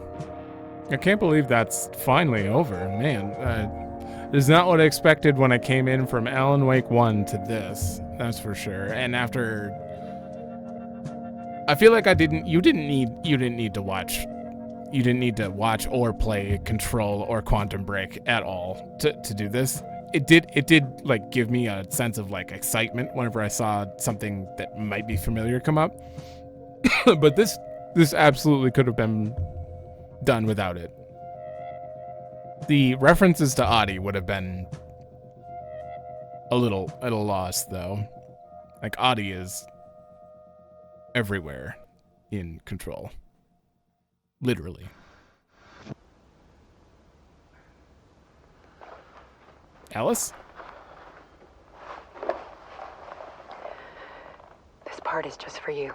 I can't believe that's finally over. Man, this is not what I expected when I came in from Alan Wake 1 to this. That's for sure. And after... I feel like you didn't need to watch. You didn't need to watch or play Control or Quantum Break at all to do this. It did like give me a sense of like excitement whenever I saw something that might be familiar come up. But this absolutely could have been done without it. The references to Adi would have been a little lost though. Like Adi is everywhere in Control. Literally. Alice? This part is just for you.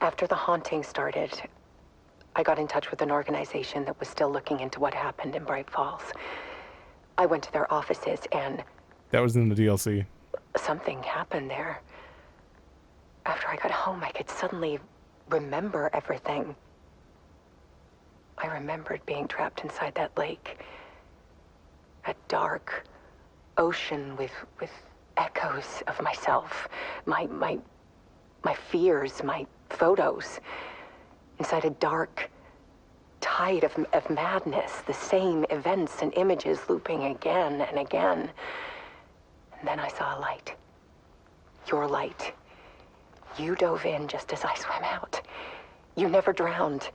After the haunting started, I got in touch with an organization that was still looking into what happened in Bright Falls. I went to their offices and... That was in the DLC. Something happened there. After I got home, I could suddenly remember everything. I remembered being trapped inside that lake. A dark ocean with echoes of myself. My fears, my photos. Inside a dark tide of madness. The same events and images looping again and again. And then I saw a light. Your light. You dove in just as I swam out. You never drowned.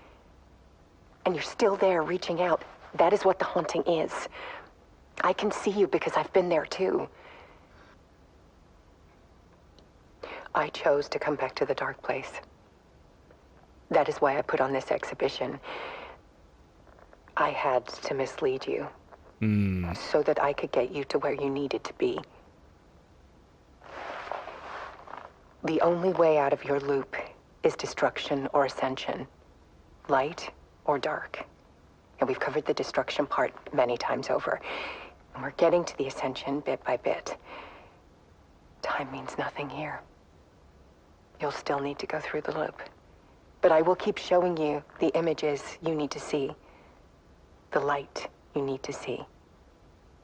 And you're still there reaching out. That is what the haunting is. I can see you because I've been there too. I chose to come back to the dark place. That is why I put on this exhibition. I had to mislead you. So that I could get you to where you needed to be. The only way out of your loop is destruction or ascension. Light or dark. And we've covered the destruction part many times over. And we're getting to the ascension bit by bit. Time means nothing here. You'll still need to go through the loop. But I will keep showing you the images you need to see. The light you need to see.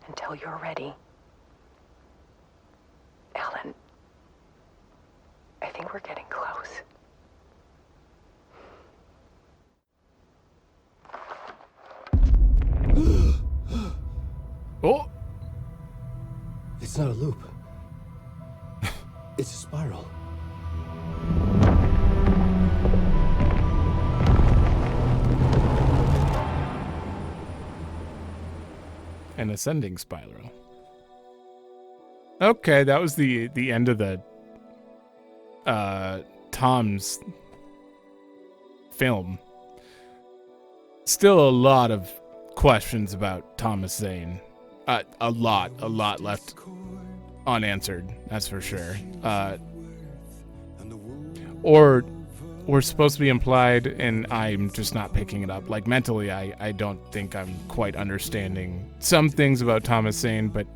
Until you're ready. Alan. I think we're getting close. Oh! It's not a loop. It's a spiral. An ascending spiral. Okay, that was the end of the Tom's film. Still a lot of questions about Thomas Zane. A lot left unanswered, that's for sure. Or were supposed to be implied, and I'm just not picking it up. Like, mentally, I don't think I'm quite understanding some things about Thomas Zane, but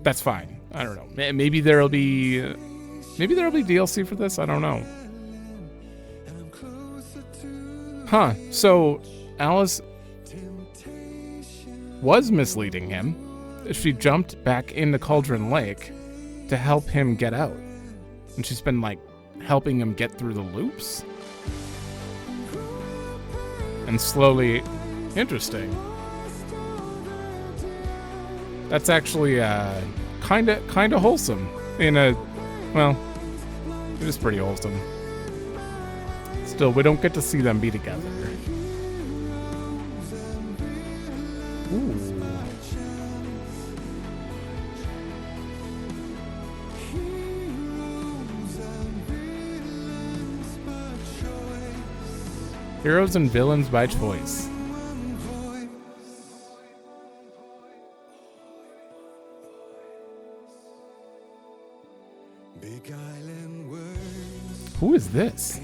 that's fine. I don't know. Maybe there'll be DLC for this. I don't know. Huh. So Alice was misleading him. She jumped back into Cauldron Lake to help him get out, and she's been like helping him get through the loops. And slowly, interesting. That's actually kind of wholesome. Well, it is pretty wholesome. Still, we don't get to see them be together. Ooh. Heroes and villains by choice. Who is this?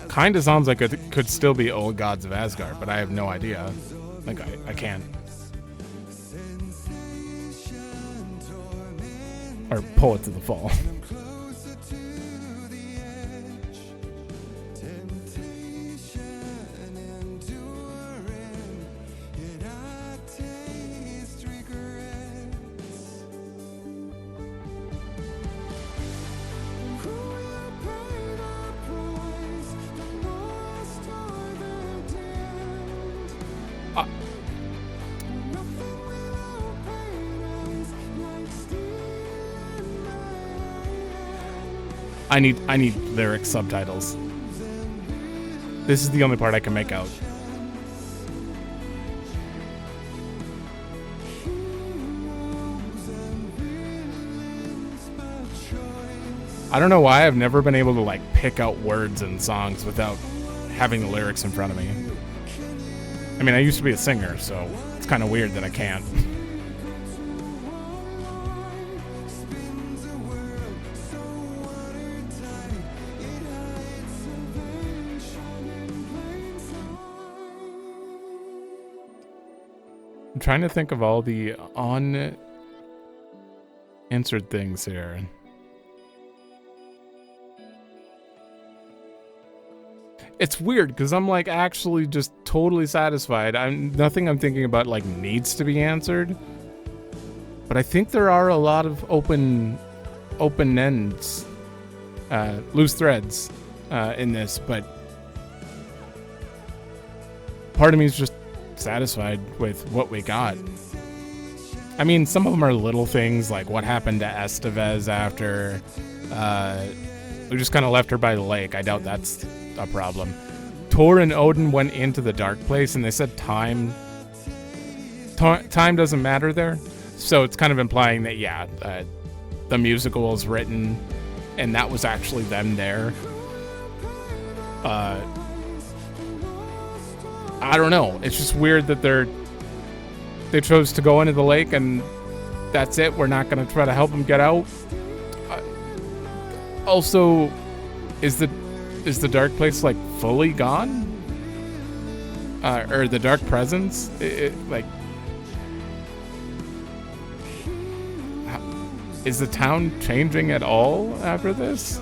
Kinda sounds like it could still be Old Gods of Asgard, but I have no idea. Like, I can't. Or Poets of the Fall. I need lyric subtitles. This is the only part I can make out. I don't know why I've never been able to like pick out words in songs without having the lyrics in front of me. I mean, I used to be a singer, so it's kind of weird that I can't. I'm trying to think of all the unanswered things here. It's weird because I'm like actually just totally satisfied. Nothing I'm thinking about like needs to be answered. But I think there are a lot of open ends, loose threads in this, but part of me is just satisfied with what we got. I mean, some of them are little things like what happened to Estevez after we just kind of left her by the lake. I doubt that's a problem. Thor and Odin went into the dark place and they said time doesn't matter there, so it's kind of implying that yeah, the musical was written and that was actually them there. I don't know. It's just weird that they chose to go into the lake and that's it. We're not going to try to help them get out. Also, is the dark place like fully gone? Or the dark presence? Like, is the town changing at all after this?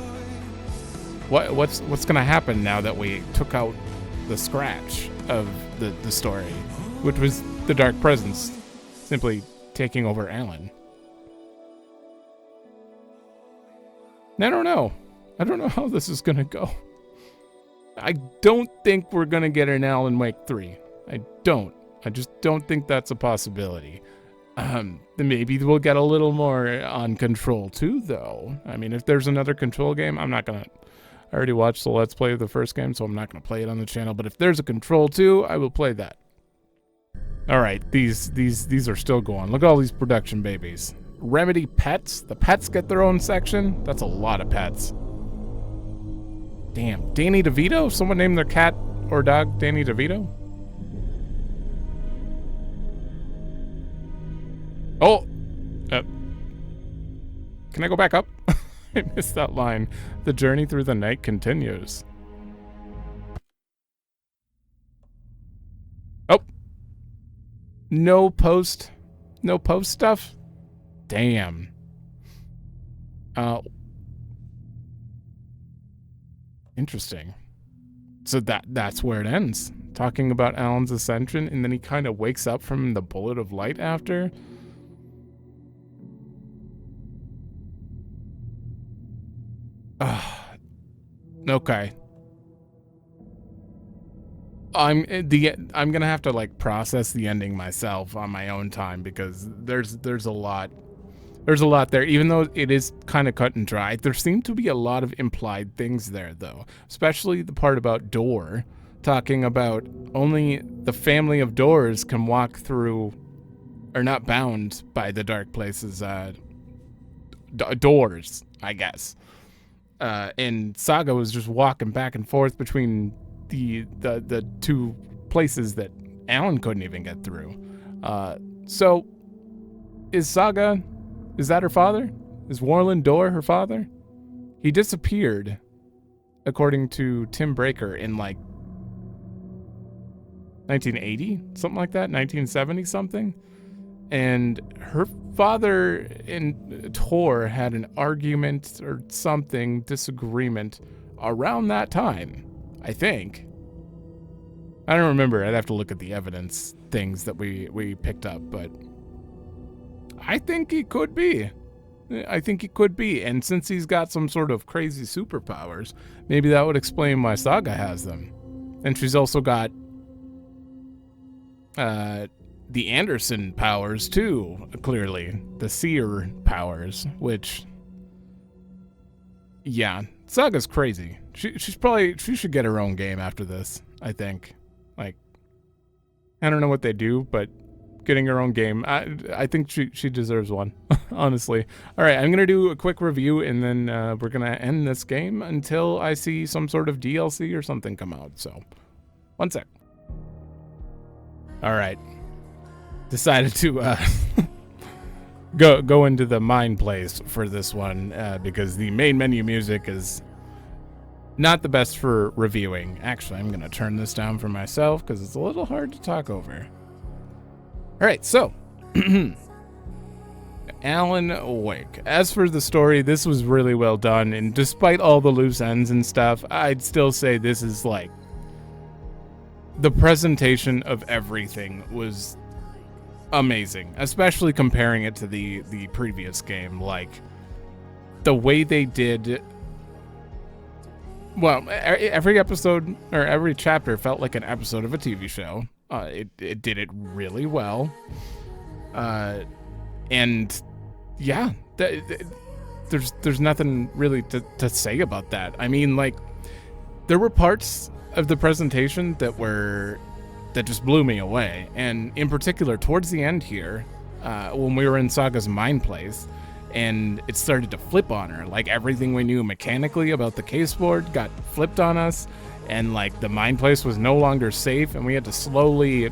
What's going to happen now that we took out the scratch of the story, which was the dark presence simply taking over Alan? I don't know. I don't know how this is gonna go. I don't think we're gonna get an Alan Wake 3. I just don't think that's a possibility. Then maybe we'll get a little more on Control 2 though. I mean, if there's another Control game, I already watched the Let's Play of the first game, so I'm not going to play it on the channel. But if there's a Control 2, I will play that. All right, these are still going. Look at all these production babies. Remedy pets. The pets get their own section. That's a lot of pets. Damn, Danny DeVito. Someone named their cat or dog Danny DeVito. Oh! Can I go back up? I missed that line. The journey through the night continues. Oh! No post stuff? Damn. Interesting. So that's where it ends. Talking about Alan's ascension, and then he kind of wakes up from the bullet of light after. Okay. I'm gonna have to like process the ending myself on my own time, because there's a lot there. Even though it is kind of cut and dry, there seem to be a lot of implied things there, though. Especially the part about Door, talking about only the family of Doors can walk through, are not bound by the dark places. Doors, I guess. And Saga was just walking back and forth between the two places that Alan couldn't even get through. So is Saga, is that her father? Is Warland Door her father? He disappeared, according to Tim Breaker, in like 1980, something like that, 1970 something. And her father and Tor had an argument or something, disagreement around that time, I think. I don't remember. I'd have to look at the evidence things that we picked up, but I think he could be. And since he's got some sort of crazy superpowers, maybe that would explain why Saga has them. And she's also got the Anderson powers too, clearly. The seer powers, which, yeah, Saga's crazy. She should get her own game after this, I think. Like, I don't know what they do, but getting her own game, I think she deserves one, honestly. All right, I'm gonna do a quick review, and then we're gonna end this game until I see some sort of DLC or something come out. So, one sec. All right, decided to go into the mind place for this one, because the main menu music is not the best for reviewing. Actually, I'm gonna turn this down for myself because it's a little hard to talk over. All right, so Alan Wake. As for the story, this was really well done, and despite all the loose ends and stuff, I'd still say this is like, the presentation of everything was amazing, especially comparing it to the previous game. Like, the way they did, well, every episode or every chapter felt like an episode of a TV show. It did it really well, and yeah, there's nothing really to say about that. I mean, like, there were parts of the presentation that just blew me away, and in particular towards the end here, when we were in Saga's mind place, and it started to flip on her. Like, everything we knew mechanically about the case board got flipped on us, and like the mind place was no longer safe, and we had to slowly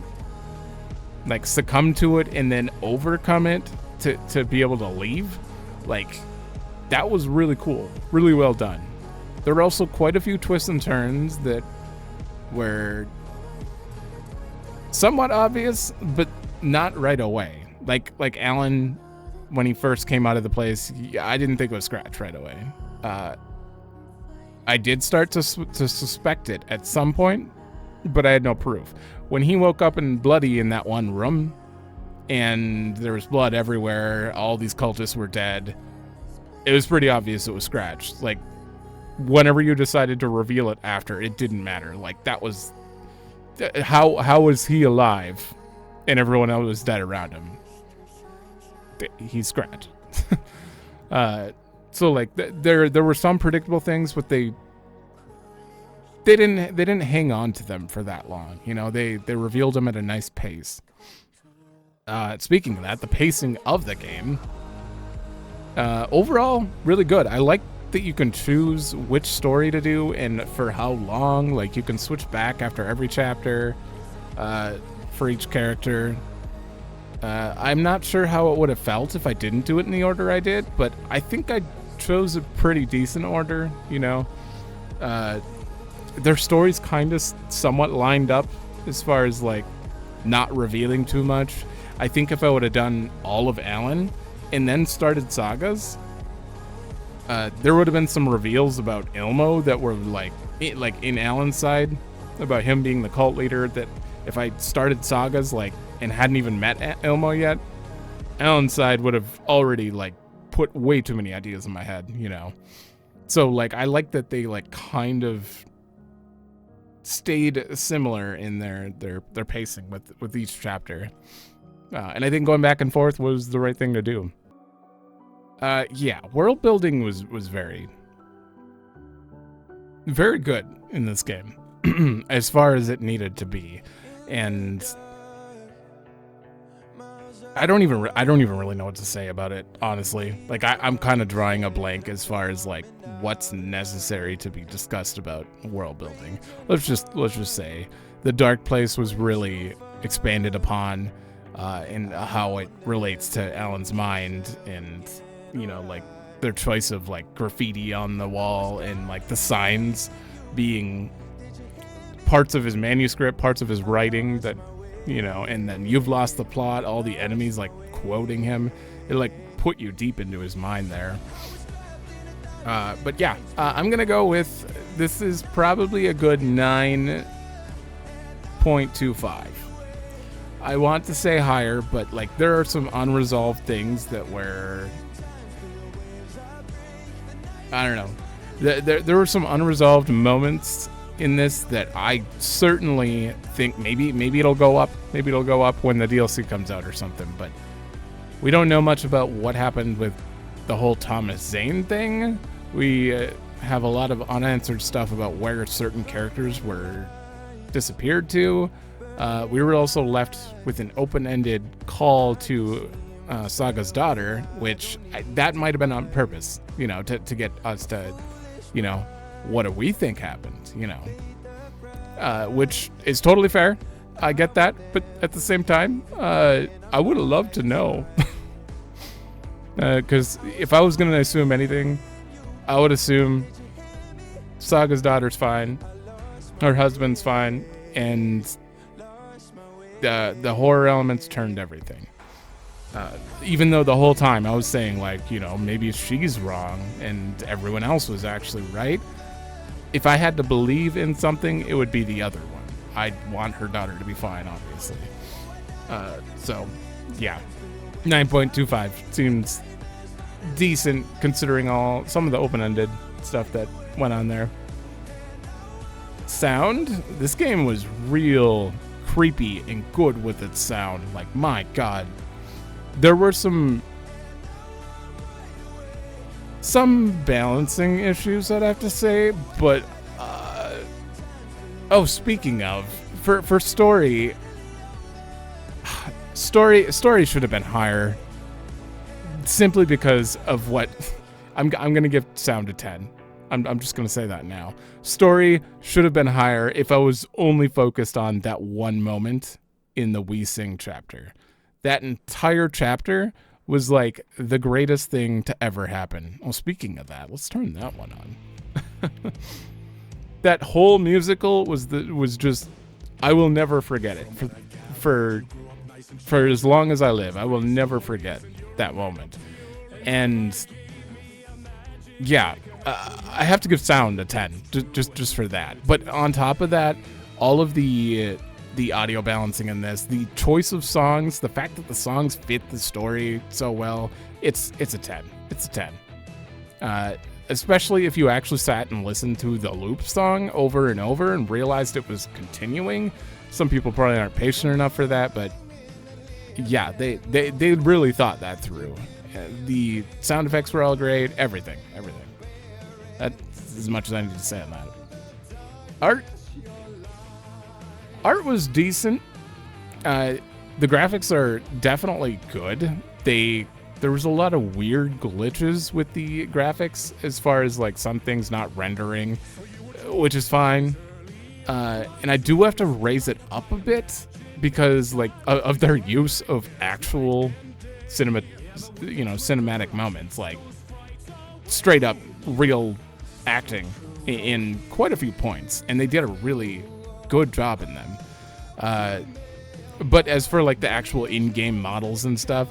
like succumb to it and then overcome it to be able to leave. Like, that was really cool, really well done. There were also quite a few twists and turns that were somewhat obvious, but not right away. Like Alan, when he first came out of the place, I didn't think it was Scratch right away. I did start to suspect it at some point, but I had no proof. When he woke up and bloody in that one room, and there was blood everywhere, all these cultists were dead, it was pretty obvious it was Scratch. Like, whenever you decided to reveal it after, it didn't matter. Like, that was... How was he alive and everyone else was dead around him? He's Scratch. So like there were some predictable things, but they didn't hang on to them for that long. You know, they revealed them at a nice pace. Speaking of that, the pacing of the game, overall really good. I like that you can choose which story to do and for how long. Like, you can switch back after every chapter for each character. I'm not sure how it would have felt if I didn't do it in the order I did, but I think I chose a pretty decent order, you know. Their stories kind of somewhat lined up as far as like not revealing too much. I think if I would have done all of Alan and then started Saga's, there would have been some reveals about Ilmo that were like in Alan's side, about him being the cult leader, that if I started Saga's like and hadn't even met Ilmo yet, Alan's side would have already like put way too many ideas in my head, you know. So like I like that they like kind of stayed similar in their pacing with each chapter. And I think going back and forth was the right thing to do. Yeah, world building was very, very good in this game, as far as it needed to be, and I don't even really know what to say about it, honestly. Like I'm kind of drawing a blank as far as like what's necessary to be discussed about world building. Let's just say the Dark Place was really expanded upon, and how it relates to Alan's mind, and you know, like their choice of like graffiti on the wall and like the signs being parts of his manuscript, parts of his writing that, you know, and then you've lost the plot, all the enemies like quoting him. It like put you deep into his mind there. But yeah, I'm gonna go with, this is probably a good 9.25. I want to say higher, but like there are some unresolved things that were, I don't know, there were some unresolved moments in this that I certainly think maybe it'll go up. Maybe it'll go up when the DLC comes out or something, but we don't know much about what happened with the whole Thomas Zane thing. We have a lot of unanswered stuff about where certain characters were disappeared to. We were also left with an open-ended call to Saga's daughter, which that might have been on purpose, you know, to get us to, you know, what do we think happened, you know, which is totally fair. I get that, but at the same time, I would have loved to know, because if I was going to assume anything, I would assume Saga's daughter's fine, her husband's fine, and the horror elements turned everything. Even though the whole time I was saying, like, you know, maybe she's wrong and everyone else was actually right. If I had to believe in something, it would be the other one. I'd want her daughter to be fine, obviously. So, yeah, 9.25 seems decent considering some of the open-ended stuff that went on there. Sound, this game was real creepy and good with its sound. Like, my God, there were some balancing issues, I'd have to say, but oh, speaking of, for story should have been higher, simply because of what I'm gonna give sound a 10. I'm just gonna say that now. Story should have been higher if I was only focused on that one moment in the We Sing chapter. That entire chapter was like the greatest thing to ever happen. Well, speaking of that, let's turn that one on. That whole musical was just, I will never forget it for as long as I live. I will never forget that moment. And yeah, I have to give sound a 10 just for that. But on top of that, all of the audio balancing in this, the choice of songs, the fact that the songs fit the story so well, it's a 10. It's a 10. Especially if you actually sat and listened to the loop song over and over and realized it was continuing. Some people probably aren't patient enough for that, but yeah, they really thought that through. The sound effects were all great, everything. That's as much as I need to say on that. Art was decent. The graphics are definitely good. There was a lot of weird glitches with the graphics, as far as like some things not rendering, which is fine. And I do have to raise it up a bit because like of their use of actual cinematic moments, like straight up real acting in quite a few points, and they did a really good job in them. But as for like the actual in-game models and stuff,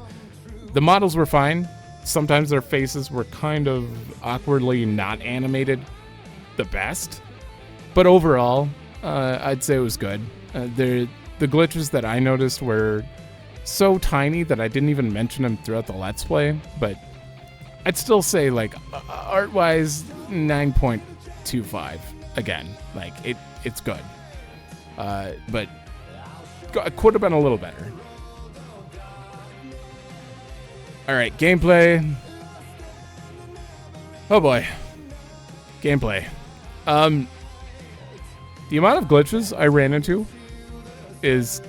the models were fine. Sometimes their faces were kind of awkwardly not animated the best, but overall, I'd say it was good. The glitches that I noticed were so tiny that I didn't even mention them throughout the Let's Play, but I'd still say, like, art-wise, 9.25. Again, like, it's good. But it could have been a little better. Alright, gameplay. Oh boy. Gameplay. The amount of glitches I ran into is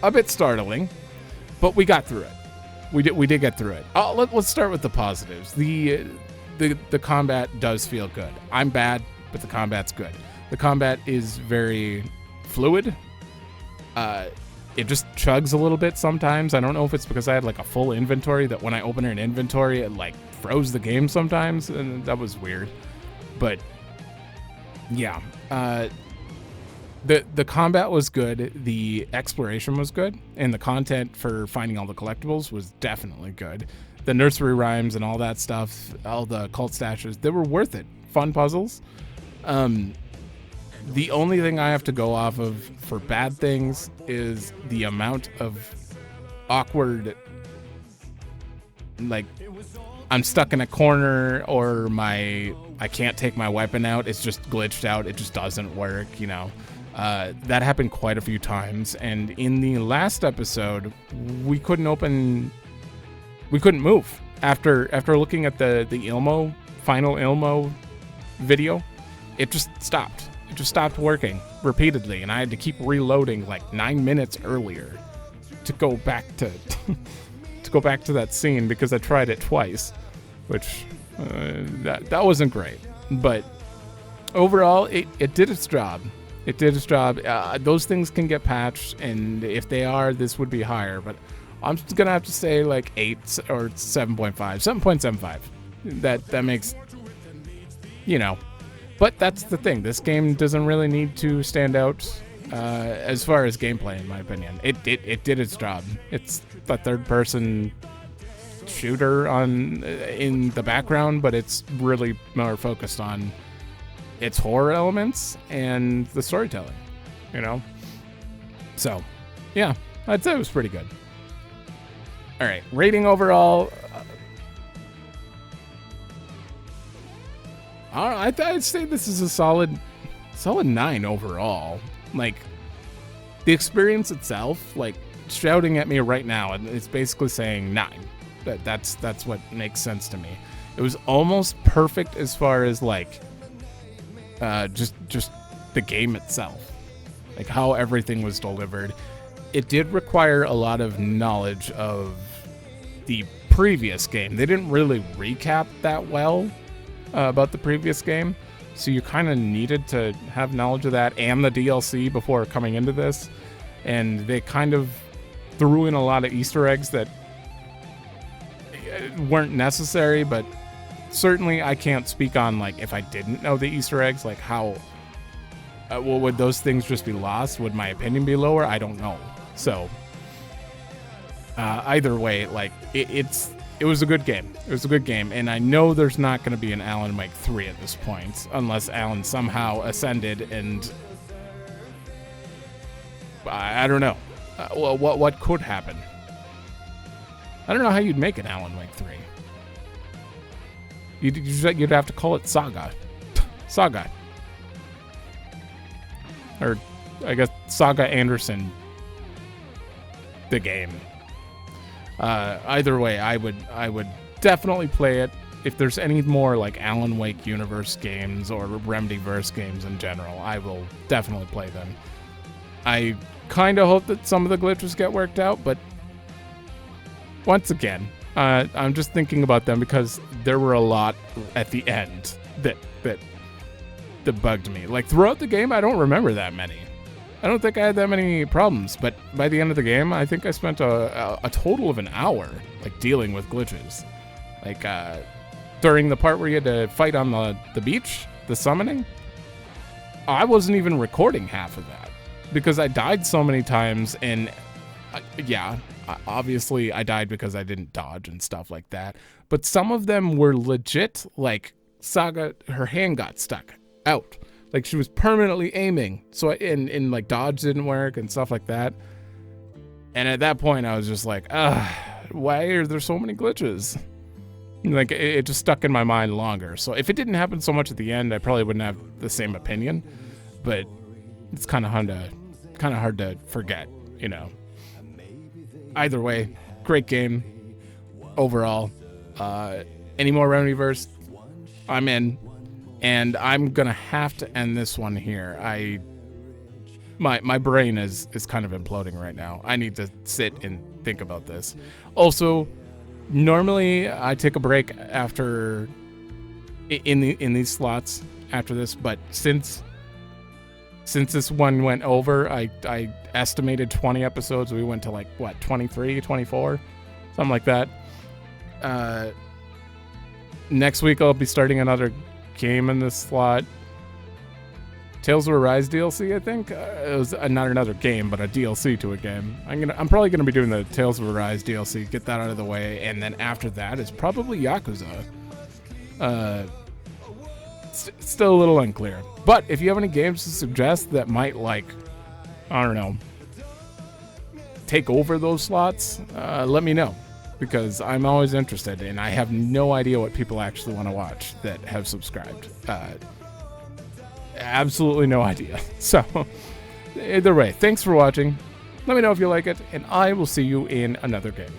a bit startling, but we got through it. We did get through it. Let's start with the positives. The combat does feel good. I'm bad, but the combat's good. The combat is very fluid. It just chugs a little bit sometimes. I don't know if it's because I had like a full inventory that when I open an inventory, it like froze the game sometimes, and that was weird. But yeah, the combat was good, the exploration was good, and the content for finding all the collectibles was definitely good. The nursery rhymes and all that stuff, all the cult stashes, they were worth it. Fun puzzles. The only thing I have to go off of for bad things is the amount of awkward, like, I'm stuck in a corner, or I can't take my weapon out, it's just glitched out, it just doesn't work, you know. That happened quite a few times, and in the last episode, we couldn't move. After looking at the final Ilmo video, it just stopped. It just stopped working repeatedly, and I had to keep reloading like 9 minutes earlier to go back to that scene because I tried it twice, which that wasn't great. But overall, it did its job. It did its job. Those things can get patched, and if they are, this would be higher. But I'm just gonna have to say like 8 or 7.5, 7.75. That makes, you know. But that's the thing. This game doesn't really need to stand out as far as gameplay, in my opinion. It did its job. It's a third-person shooter in the background, but it's really more focused on its horror elements and the storytelling, you know? So, yeah, I'd say it was pretty good. All right, rating overall... I'd say this is a solid 9 overall. Like, the experience itself, like, shouting at me right now, and it's basically saying 9. That's what makes sense to me. It was almost perfect as far as, like, just the game itself. Like, how everything was delivered. It did require a lot of knowledge of the previous game. They didn't really recap that well about the previous game, so you kind of needed to have knowledge of that and the DLC before coming into this, and they kind of threw in a lot of Easter eggs that weren't necessary, but certainly I can't speak on, like, if I didn't know the Easter eggs, like how would those things just be lost? Would my opinion be lower? I don't know. So either way, like, it was a good game. It was a good game, and I know there's not going to be an Alan Wake 3 at this point, unless Alan somehow ascended and... I don't know. What could happen? I don't know how you'd make an Alan Wake 3. You'd have to call it Saga. Saga. Or, I guess, Saga Anderson. The game. Either way, I would definitely play it. If there's any more like Alan Wake universe games or Remedyverse games in general, I will definitely play them. I kind of hope that some of the glitches get worked out, but once again, I'm just thinking about them because there were a lot at the end that bugged me. Like, throughout the game, I don't remember that many. I don't think I had that many problems, but by the end of the game, I think I spent a total of an hour like dealing with glitches. Like during the part where you had to fight on the beach, the summoning, I wasn't even recording half of that because I died so many times, and yeah, obviously I died because I didn't dodge and stuff like that. But some of them were legit, like Saga, her hand got stuck out. Like she was permanently aiming, so in like dodge didn't work and stuff like that. And at that point, I was just like, why are there so many glitches? Like it just stuck in my mind longer. So if it didn't happen so much at the end, I probably wouldn't have the same opinion. But it's kind of hard to forget, you know. Either way, great game overall. Any more Remediverse? I'm in. And I'm gonna have to end this one here. My brain is kind of imploding right now. I need to sit and think about this. Also, normally I take a break after in these slots after this, but since this one went over, I estimated 20 episodes. We went to like what, 23, 24, something like that. Next week I'll be starting another game in this slot. Tales of Arise DLC, I think. It was not another game, but a DLC to a game. I'm probably gonna be doing the Tales of Arise DLC, get that out of the way, and then after that is probably Yakuza. Still a little unclear. But if you have any games to suggest that might, like, I don't know, take over those slots, let me know. Because I'm always interested, and I have no idea what people actually want to watch that have subscribed. Absolutely no idea. So, either way, thanks for watching. Let me know if you like it, and I will see you in another game.